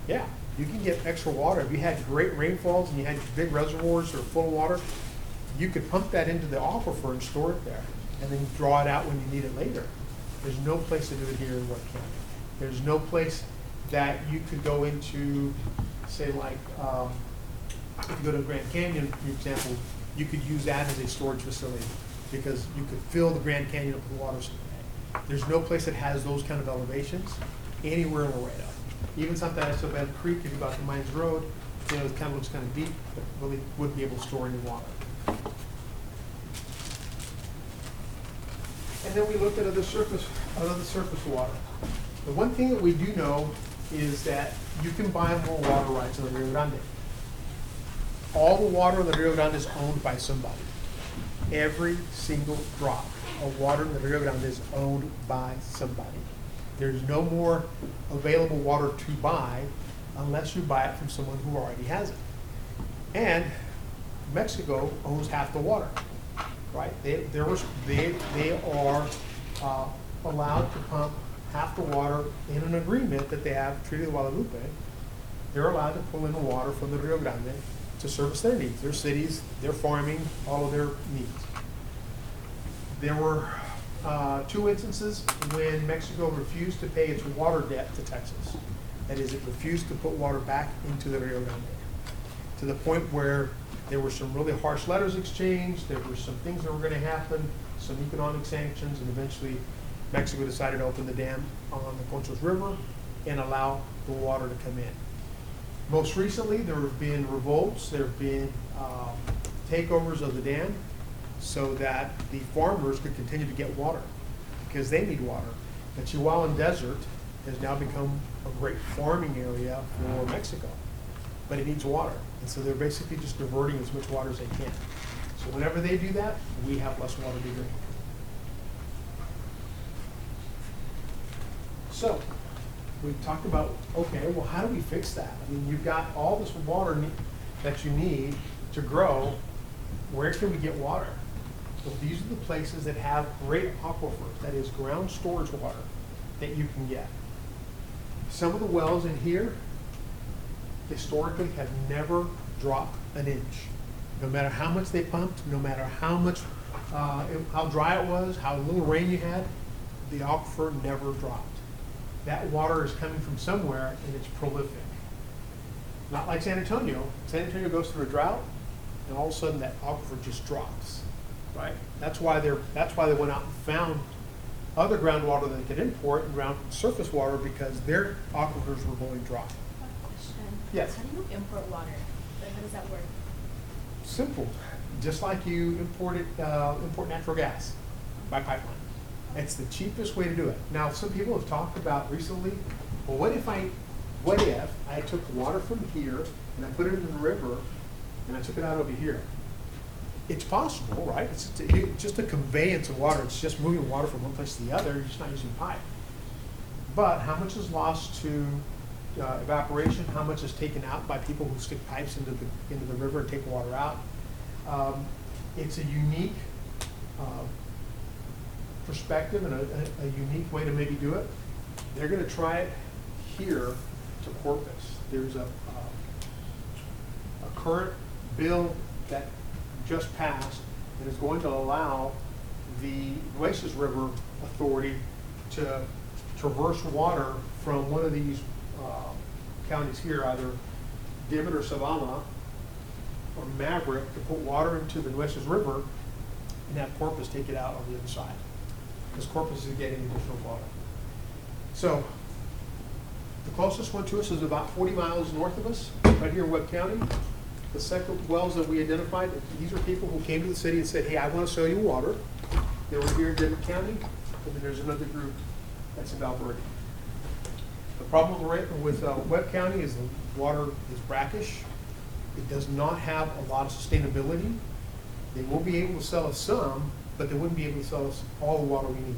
yeah, you can get extra water. If you had great rainfalls and you had big reservoirs that are full of water, you could pump that into the aquifer and store it there, and then draw it out when you need it later. There's no place to do it here in Ward County. There's no place that you could go into, say like, if you go to Grand Canyon, for example, you could use that as a storage facility because you could fill the Grand Canyon up with water supply. There's no place that has those kind of elevations anywhere in Laredo. Even Santa Isabel Creek, if you go out to Mines Road, you know, it kind of looks kind of deep, but really wouldn't be able to store any water. And then we looked at other surface water. The one thing that we do know is that you can buy more water rights in the Rio Grande. All the water in the Rio Grande is owned by somebody. Every single drop of water in the Rio Grande is owned by somebody. There's no more available water to buy unless you buy it from someone who already has it. And Mexico owns half the water, right? They are allowed to pump half the water in an agreement that they have, Treaty of Guadalupe. They're allowed to pull in the water from the Rio Grande to service their needs, their cities, their farming, all of their needs. There were 2 instances when Mexico refused to pay its water debt to Texas. That is, it refused to put water back into the Rio Grande, to the point where there were some really harsh letters exchanged, there were some things that were going to happen, some economic sanctions, and eventually Mexico decided to open the dam on the Conchos River and allow the water to come in. Most recently, there have been revolts, there have been takeovers of the dam so that the farmers could continue to get water because they need water. The Chihuahuan Desert has now become a great farming area for Mexico, but it needs water. And so they're basically just diverting as much water as they can. So whenever they do that, we have less water to drink. So we talked about, okay, well, how do we fix that? I mean, you've got all this water that you need to grow. Where can we get water? Well, these are the places that have great aquifers, that is ground storage water that you can get. Some of the wells in here historically have never dropped an inch. No matter how much they pumped, no matter how dry it was, how little rain you had, the aquifer never dropped. That water is coming from somewhere and it's prolific. Not like San Antonio. San Antonio goes through a drought and all of a sudden that aquifer just drops, right? That's why they went out and found other groundwater that they could import and ground surface water because their aquifers were going dry. Question. Yes. How do you import water? Like, how does that work? Simple. Just like you import natural gas by pipeline. It's the cheapest way to do it. Now, some people have talked about recently, well, what if I took water from here and I put it in the river and I took it out over here? It's possible, right? It's just a conveyance of water. It's just moving water from one place to the other. You're just not using pipe. But how much is lost to evaporation? How much is taken out by people who stick pipes into the river and take water out? It's a unique perspective and a unique way to maybe do it. They're going to try it here to Corpus. There's a current bill that just passed that is going to allow the Nueces River Authority to traverse water from one of these counties here, either Dimmitt or Savannah or Maverick, to put water into the Nueces River and have Corpus take it out on the other side, because Corpus is getting additional water. So The closest one to us is about 40 miles north of us, right here in Webb County. The second wells that we identified, these are people who came to the city and said, hey, I want to sell you water. They were here in Denver County, and then there's another group that's in Valverde. The problem with Webb County is the water is brackish. It does not have a lot of sustainability. They will be able to sell us some, but they wouldn't be able to sell us all the water we need.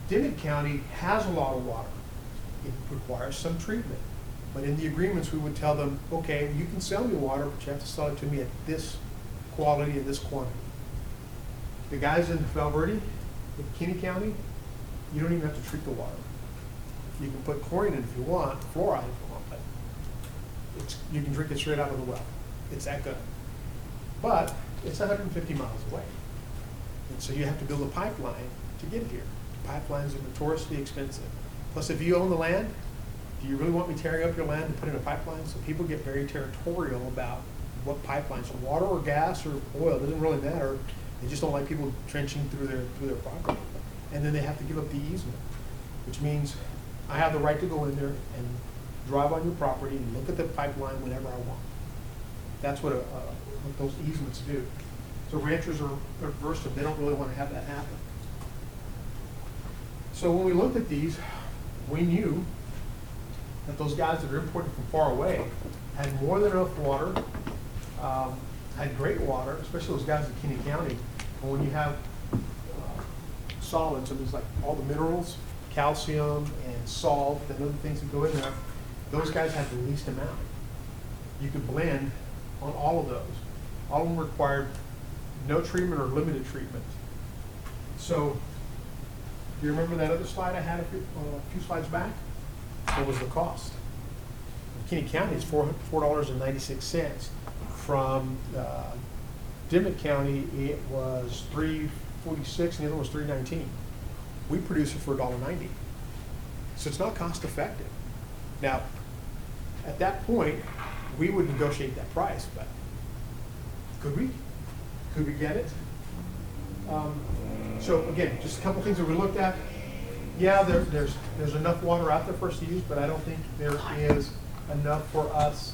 Dimmitt County has a lot of water. It requires some treatment. But in the agreements, we would tell them, okay, you can sell me water, but you have to sell it to me at this quality and this quantity. The guys in Valverde, in Kinney County, you don't even have to treat the water. You can put chlorine in if you want, fluoride if you want, but you can drink it straight out of the well. It's that good. But it's 150 miles away. And so you have to build a pipeline to get here. Pipelines are notoriously expensive. Plus, if you own the land, do you really want me tearing up your land and put in a pipeline? So people get very territorial about what pipelines, water or gas or oil, it doesn't really matter. They just don't like people trenching through their property. And then they have to give up the easement, which means I have the right to go in there and drive on your property and look at the pipeline whenever I want. That's what those easements do. So ranchers are averse to, they don't really want to have that happen. So when we looked at these, we knew that those guys that are importing from far away had more than enough water, had great water, especially those guys in Kinney County. And when you have solids, so there's like all the minerals, calcium and salt and other things that go in there, those guys have the least amount. You could blend on all of those. All of them required no treatment or limited treatment. So, do you remember that other slide I had a few slides back? What was the cost? In Kinney County, it's $4.96. From Dimmitt County, it was $3.46, and the other was $3.19. We produce it for $1.90. So it's not cost effective. Now, at that point, we would negotiate that price, but could we? Could we get it? So again, just a couple things that we looked at. Yeah, there's enough water out there for us to use, but I don't think there is enough for us,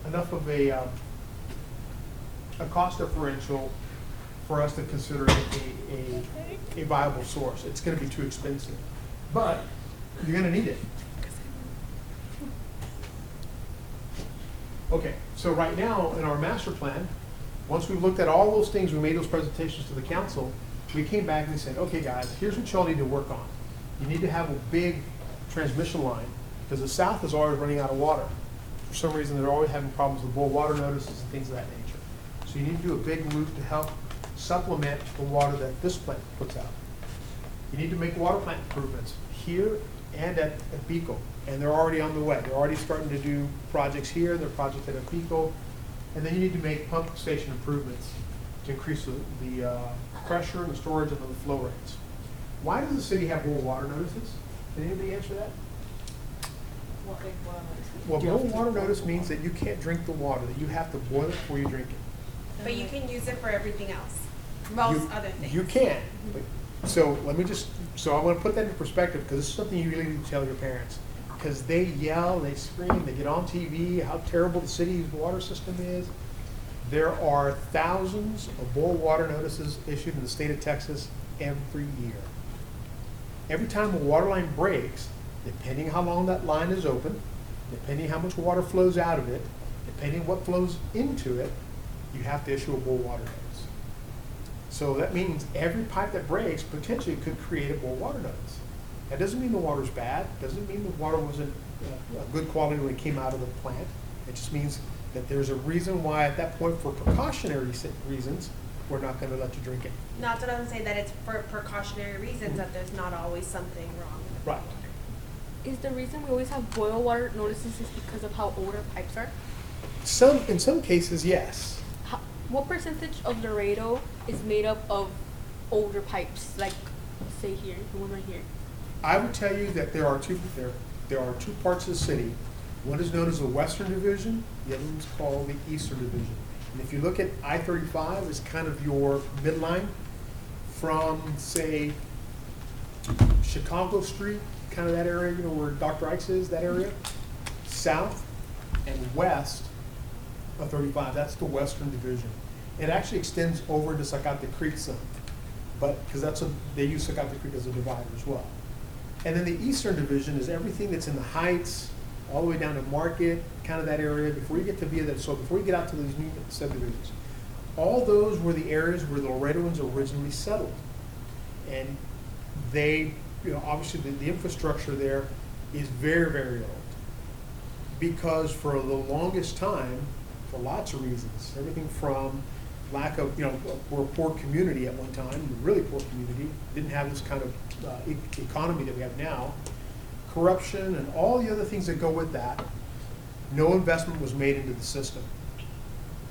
enough of a cost differential for us to consider it a viable source. It's going to be too expensive, but you're going to need it. Okay, so right now in our master plan, once we've looked at all those things, we made those presentations to the council, we came back and we said, okay guys, here's what y'all need to work on. You need to have a big transmission line because the south is always running out of water. For some reason, they're always having problems with boil water notices and things of that nature. So you need to do a big loop to help supplement the water that this plant puts out. You need to make water plant improvements here and at Pico, and they're already on the way. They're already starting to do projects here, they're projects at Pico, and then you need to make pump station improvements to increase the pressure and the storage and the flow rates. Why does the city have boil water notices? Can anybody answer that? Well, boil water notice means that you can't drink the water, that you have to boil it before you drink it. But you can use it for everything else, most other things. You can. So let me just, so I want to put that into perspective because this is something you really need to tell your parents. Because they yell, they scream, they get on TV, how terrible the city's water system is. There are thousands of boil water notices issued in the state of Texas every year. Every time a water line breaks, depending how long that line is open, depending how much water flows out of it, depending what flows into it, you have to issue a boil water notice. So that means every pipe that breaks potentially could create a boil water notice. That doesn't mean the water's bad, doesn't mean the water wasn't good quality when it came out of the plant. It just means that there's a reason why at that point, for precautionary reasons, we're not going to let you drink it. Not that I'm saying that it's for precautionary reasons, that there's not always something wrong with the Right. water. Is the reason we always have boil water notices is because of how old our pipes are? In some cases, yes. What percentage of Laredo is made up of older pipes? Like, say here, the one right here. I would tell you that there are two parts of the city. One is known as the Western Division, the other one's called the Eastern Division. And if you look at I-35 as kind of your midline from, say, Chicago Street kind of that area, you know, where Dr. Ike's is, that area. South and west of 35, that's the western division. It actually extends over into Zacate Creek some, but, because they use Zacate Creek as a divider as well. And then the eastern division is everything that's in the Heights, all the way down to Market, kind of that area, before you get to Villa del Sol, before you get out to these new subdivisions. All those were the areas where the Laredoans originally settled. And they, you know, obviously the infrastructure there is very, very old. Because for the longest time, for lots of reasons, everything from lack of, you know, we're a poor community at one time, a really poor community, didn't have this kind of economy that we have now, corruption and all the other things that go with that, no investment was made into the system.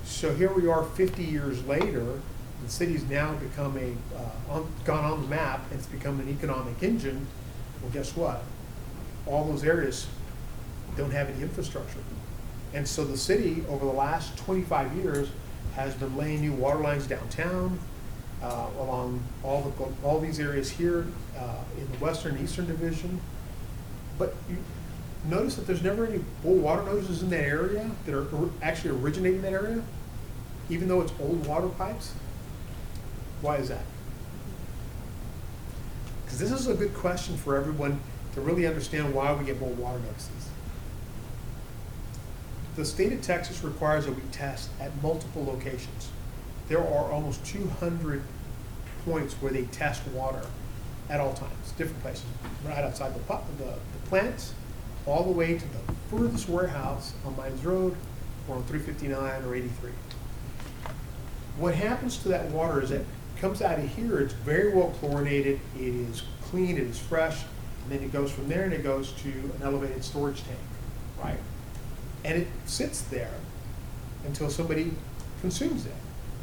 So here we are 50 years later, the city's now become gone on the map, and it's become an economic engine. Well, guess what? All those areas don't have any infrastructure. And so the city, over the last 25 years, has been laying new water lines downtown, along all these areas here in the western and eastern division. But you notice that there's never any old water notices in that area that are actually originating in that area, even though it's old water pipes. Why is that? Because this is a good question for everyone to really understand why we get more water notices. The state of Texas requires that we test at multiple locations. There are almost 200 points where they test water at all times, different places, right outside the plants, all the way to the furthest warehouse on Mines Road or on 359 or 83. What happens to that water is it comes out of here, it's very well chlorinated, it is clean, it is fresh, and then it goes from there and it goes to an elevated storage tank, right? And it sits there until somebody consumes it.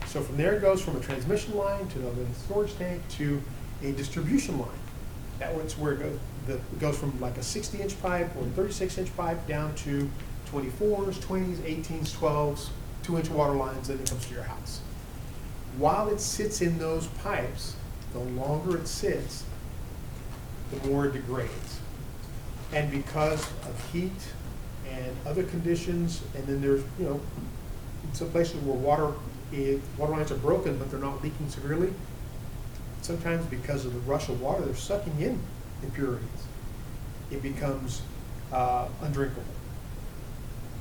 So from there it goes from a transmission line to an elevated storage tank to a distribution line. That's where it goes from like a 60-inch pipe or a 36-inch pipe down to 24s, 20s, 18s, 12s, 2-inch water lines, and it comes to your house. While it sits in those pipes, the longer it sits, the more it degrades. And because of heat and other conditions, and then there's, you know, some places where water lines are broken, but they're not leaking severely. Sometimes because of the rush of water, they're sucking in impurities. It becomes undrinkable.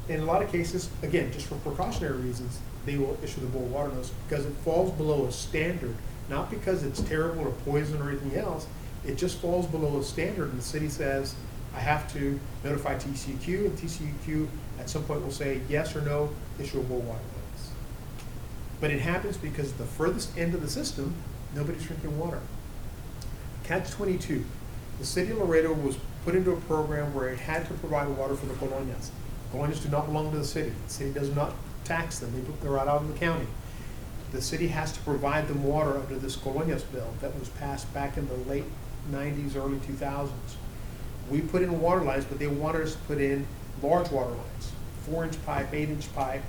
In a lot of cases, again, just for precautionary reasons, they will issue the boil water notice because it falls below a standard, not because it's terrible or poison or anything else. It just falls below a standard, and the city says, I have to notify TCEQ, and TCEQ at some point will say yes or no, issue a boil water notice. But it happens because at the furthest end of the system, nobody's drinking water. Catch-22. The city of Laredo was put into a program where it had to provide water for the colonias. Colonias do not belong to the city. The city does not tax them. They're right out in the county. The city has to provide them water under this colonias bill that was passed back in the late 90s, early 2000s. We put in water lines, but they wanted us to put in large water lines, 4-inch pipe, 8-inch pipe,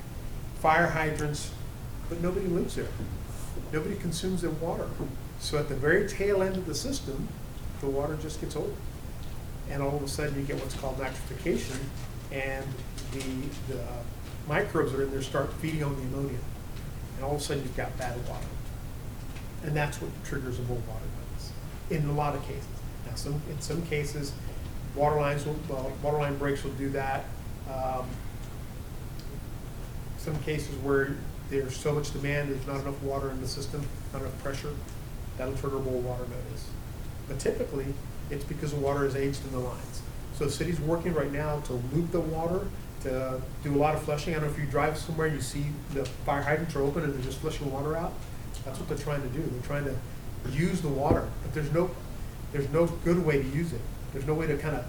fire hydrants, but nobody lives there. Nobody consumes their water. So at the very tail end of the system, the water just gets old. And all of a sudden you get what's called nitrification, and the microbes that are in there start feeding on the ammonia. And all of a sudden you've got bad water. And that's what triggers a boil water notice in a lot of cases. Now, in some cases, water line breaks will do that. Some cases where there's so much demand, there's not enough water in the system, not enough pressure, that'll trigger a boil water notice. But typically, it's because the water is aged in the lines. So the city's working right now to loop the water, to do a lot of flushing. I don't know if you drive somewhere and you see the fire hydrants are open and they're just flushing water out. That's what they're trying to do. They're trying to use the water, but there's no good way to use it. There's no way to kind of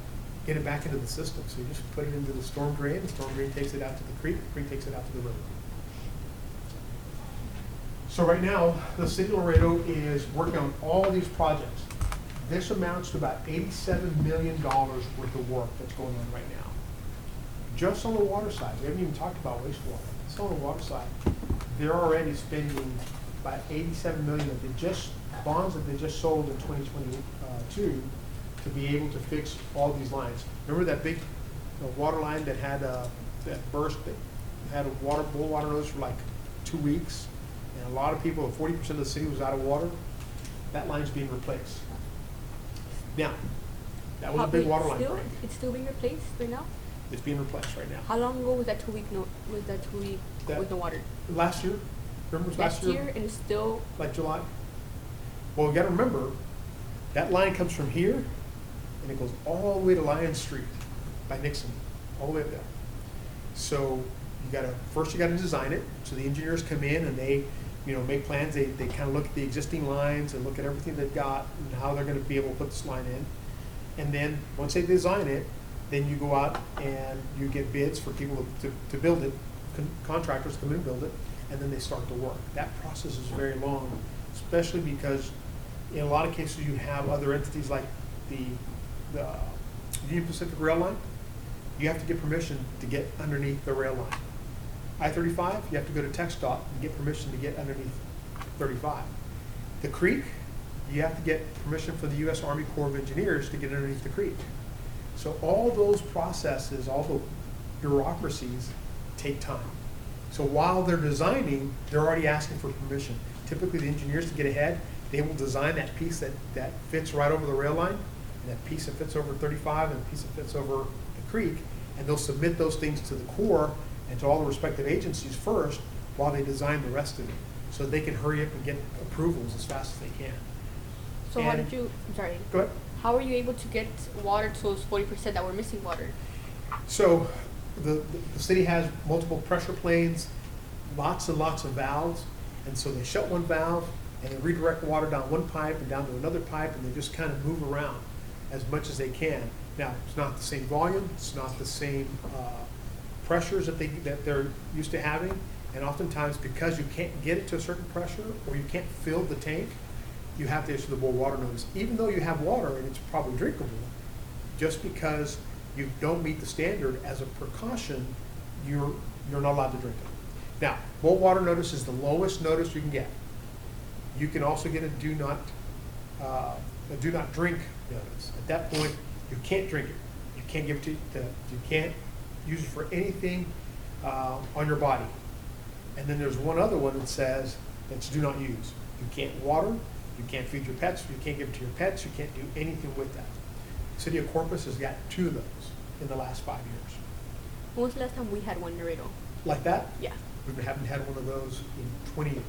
get it back into the system. So you just put it into the storm drain. The storm drain takes it out to the creek takes it out to the river. So right now, the city of Laredo is working on all of these projects. This amounts to about $87 million worth of work that's going on right now. Just on the water side, we haven't even talked about wastewater. Just on the water side, they're already spending about $87 million bonds that they just sold in 2022 to be able to fix all these lines. Remember that big water line that had that burst, that had a boil water notice for like 2 weeks, and a lot of people, 40% of the city was out of water? That line's being replaced. Now, that was a big water line still, break. It's still being replaced right now? It's being replaced right now. How long ago was that 2 week That- with no water? Last year, remember it was last year? And it's still Like July? Well, you gotta remember, that line comes from here, and it goes all the way to Lion Street by Nixon, all the way up there. So first you gotta design it, so the engineers come in and they, make plans, they kind of look at the existing lines and look at everything they've got and how they're gonna be able to put this line in. And then, once they design it, then you go out and you get bids for people to build it, contractors come in and build it, and then they start the work. That process is very long, especially because in a lot of cases you have other entities like the Union Pacific Rail Line. You have to get permission to get underneath the rail line. I-35, you have to go to TxDOT and get permission to get underneath 35. The creek, you have to get permission from the U.S. Army Corps of Engineers to get underneath the creek. So all those processes, all the bureaucracies take time. So while they're designing, they're already asking for permission. Typically the engineers, to get ahead, they will design that piece that fits right over the rail line, and that piece that fits over 35, and the piece that fits over the creek, and they'll submit those things to the Corps and to all the respective agencies first while they design the rest of it, so they can hurry up and get approvals as fast as they can. So how did you? I'm sorry. Go ahead. How were you able to get water to those 40% that were missing water? So the city has multiple pressure planes, lots and lots of valves, and so they shut one valve and they redirect water down one pipe and down to another pipe, and they just kind of move around as much as they can. Now, it's not the same volume, it's not the same pressures that they're used to having, and oftentimes because you can't get it to a certain pressure or you can't fill the tank, you have to issue the boil water notice. Even though you have water and it's probably drinkable, just because you don't meet the standard, as a precaution, you're not allowed to drink it. Now, boil water notice is the lowest notice you can get. You can also get a do not drink notice. At that point, you can't drink it. You can't give it to, you can't use it for anything on your body. And then there's one other one that says it's do not use. You can't water, you can't feed your pets, you can't give it to your pets, you can't do anything with that. The City of Corpus has got 2 of those in the last 5 years. When was the last time we had one in Laredo? Like that? Yeah. We haven't had one of those in 20 years.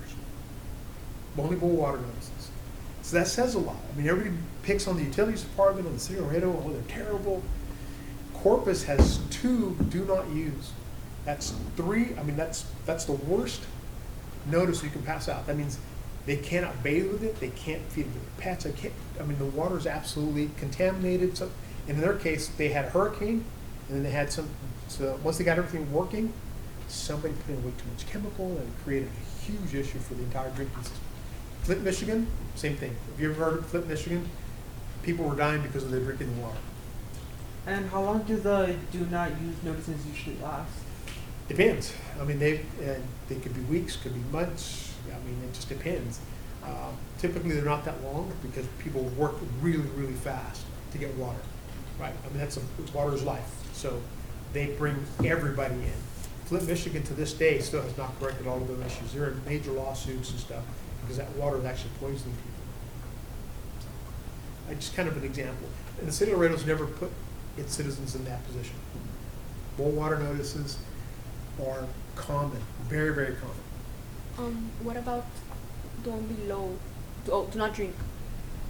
Only boil water notices. So that says a lot. I mean, everybody picks on the utilities department and the City of Laredo, oh, they're terrible. Corpus has 2 do not use. That's 3, I mean, that's the worst notice you can pass out. That means they cannot bathe with it, they can't feed it to their pets, I mean, the water is absolutely contaminated. So, and in their case, they had a hurricane, and then they had so once they got everything working, somebody put in way too much chemical, and it created a huge issue for the entire drinking system. Flint, Michigan, same thing. Have you ever heard of Flint, Michigan? People were dying because of their drinking water. And how long do the do not use notices usually last? Depends. I mean, they could be weeks, could be months. I mean, it just depends. Typically, they're not that long because people work really, really fast to get water. Right? I mean, water is life. So they bring everybody in. Flint, Michigan, to this day, still has not corrected all of those issues. They're in major lawsuits and stuff because that water is actually poisoning people. So, just kind of an example. And the City of Laredo's never put its citizens in that position. Boil water notices are common, very, very common. What about don't below? Do not drink.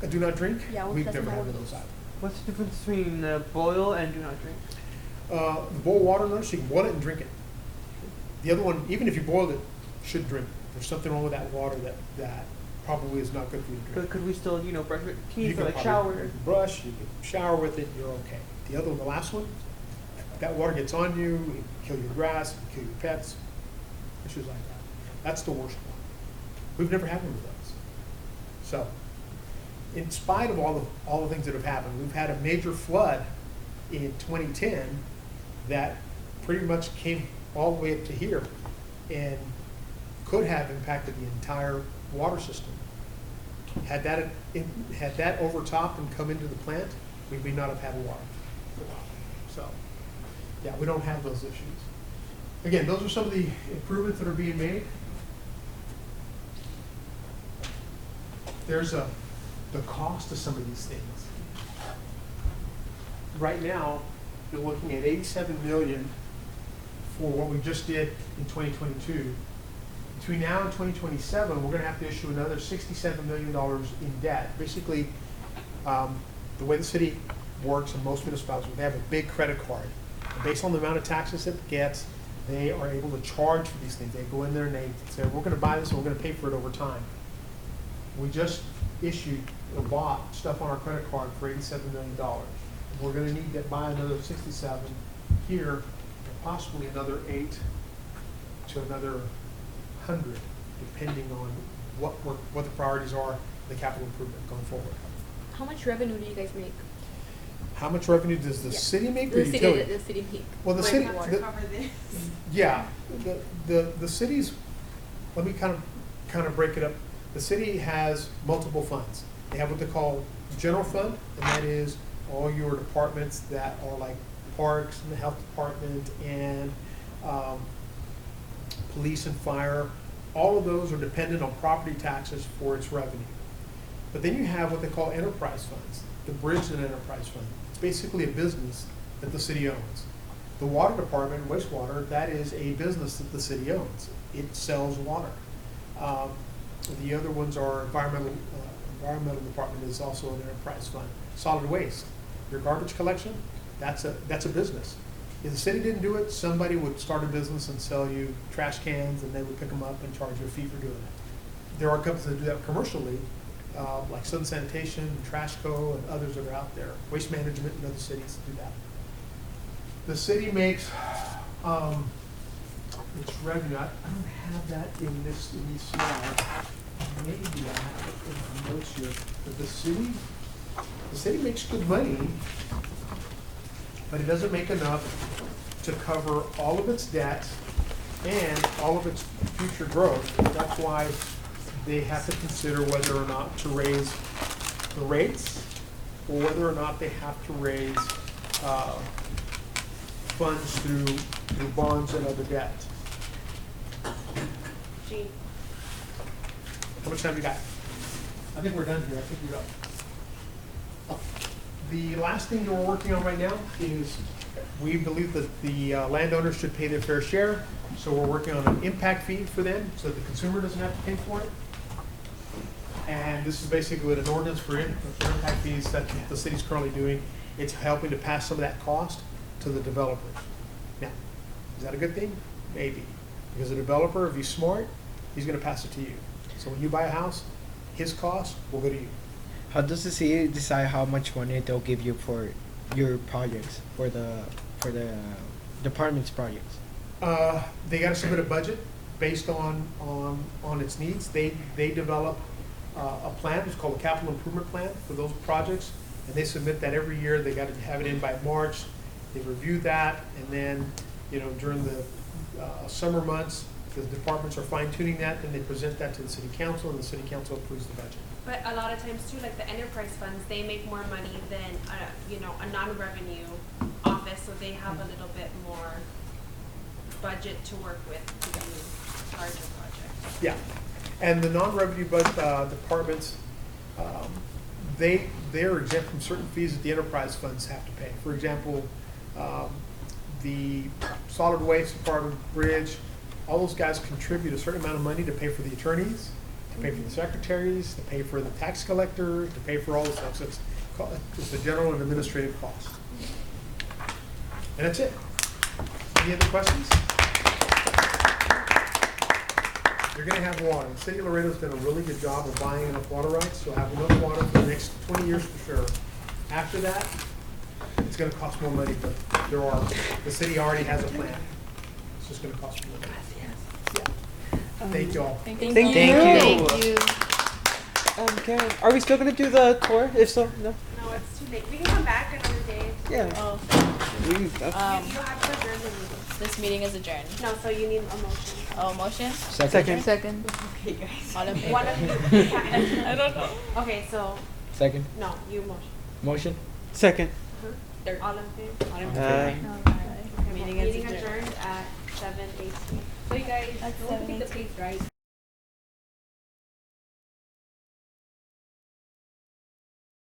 Do not drink? Yeah, We've that's never not had one of those either. What's the difference between boil and do not drink? The boil water notice, you can boil it and drink it. The other one, even if you boiled it, should drink it. There's something wrong with that water that probably is not good for you to drink. But could we still, brush our teeth You or can like probably shower? brush, you can shower with it, you're okay. The other one, the last one, that water gets on you, it can kill your grass, it can kill your pets, issues like that. That's the worst one. We've never had one of those. So, in spite of all the things that have happened, we've had a major flood in 2010 that pretty much came all the way up to here and could have impacted the entire water system. Had that overtopped and come into the plant, we may not have had water for a while. So, yeah, we don't have those issues. Again, those are some of the improvements that are being made. There's the cost of some of these things. Right now, you're looking at 87 million for what we just did in 2022. Between now and 2027, we're going to have to issue another $67 million in debt. Basically, the way the city works and most municipalities, they have a big credit card. And based on the amount of taxes it gets, they are able to charge for these things. They go in there and they say, we're going to buy this and we're going to pay for it over time. We just issued or bought stuff on our credit card for $87 million. We're going to need to buy another 67 here, and possibly another 8 to another 100, depending on what the priorities are, the capital improvement going forward. How much revenue do you guys make? How much revenue does the city make, or The utility? city make. Well, the With city, water. Cover this. yeah, the cities. Let me kind of break it up. The city has multiple funds. They have what they call general fund, and that is all your departments that are like parks and the health department and police and fire. All of those are dependent on property taxes for its revenue. But then you have what they call enterprise funds, the bridge and enterprise fund. It's basically a business that the city owns. The water department, wastewater, that is a business that the city owns. It sells water. The other ones are environmental department is also an enterprise fund. Solid waste, your garbage collection, that's a business. If the city didn't do it, somebody would start a business and sell you trash cans, and they would pick them up and charge you a fee for doing it. There are companies that do that commercially, like Southern Sanitation, Trashco, and others that are out there. Waste Management and other cities do that. The city makes its revenue. I don't have that in these slides. Maybe I have it in the notes here. But the city makes good money, but it doesn't make enough to cover all of its debt and all of its future growth. That's why they have to consider whether or not to raise the rates, or whether or not they have to raise funds through bonds and other debt. Gee. How much time you got? I think we're done here. I think we're done. The last thing that we're working on right now is we believe that the landowners should pay their fair share. So we're working on an impact fee for them so that the consumer doesn't have to pay for it. And this is basically an ordinance for impact fees that the city's currently doing. It's helping to pass some of that cost to the developers. Now, is that a good thing? Maybe. Because the developer, if he's smart, he's going to pass it to you. So when you buy a house, his cost will go to you. How does the city decide how much money they'll give you for your projects, for the department's projects? They got to submit a budget based on its needs. They develop a plan. It's called a capital improvement plan for those projects, and they submit that every year. They got to have it in by March. They review that, and then during the summer months, the departments are fine tuning that, and they present that to the city council, and the city council approves the budget. But a lot of times too, like the enterprise funds, they make more money than a non-revenue office, so they have a little bit more budget to work with to do larger projects. Yeah, and the non-revenue departments, they're exempt from certain fees that the enterprise funds have to pay. For example, the solid waste department, bridge, all those guys contribute a certain amount of money to pay for the attorneys, to pay for the secretaries, to pay for the tax collector, to pay for all the stuff. So it's the general and administrative cost. And that's it. Any other questions? You're going to have water. The city of Laredo's done a really good job of buying enough water rights, so have enough water for the next 20 years for sure. After that, it's going to cost more money, but the city already has a plan. It's just going to cost more money. Yeah. Thank you all. Thank you. Karen, are we still gonna do the tour? If so, no. No, it's too late. We can come back another day. Yeah. Oh, We, You have to adjourn the meeting. this meeting is adjourned. No, so you need a motion. Oh, motion? Second. Second. Okay, guys. All in favor? One of you. I don't know. Okay, so Second. no, you motion. Motion. Second. All in favor? All in Uh, Okay, Meeting well, is meeting adjourned. adjourned at 7:18. So you guys That's don't keep the 7:18. pace, right?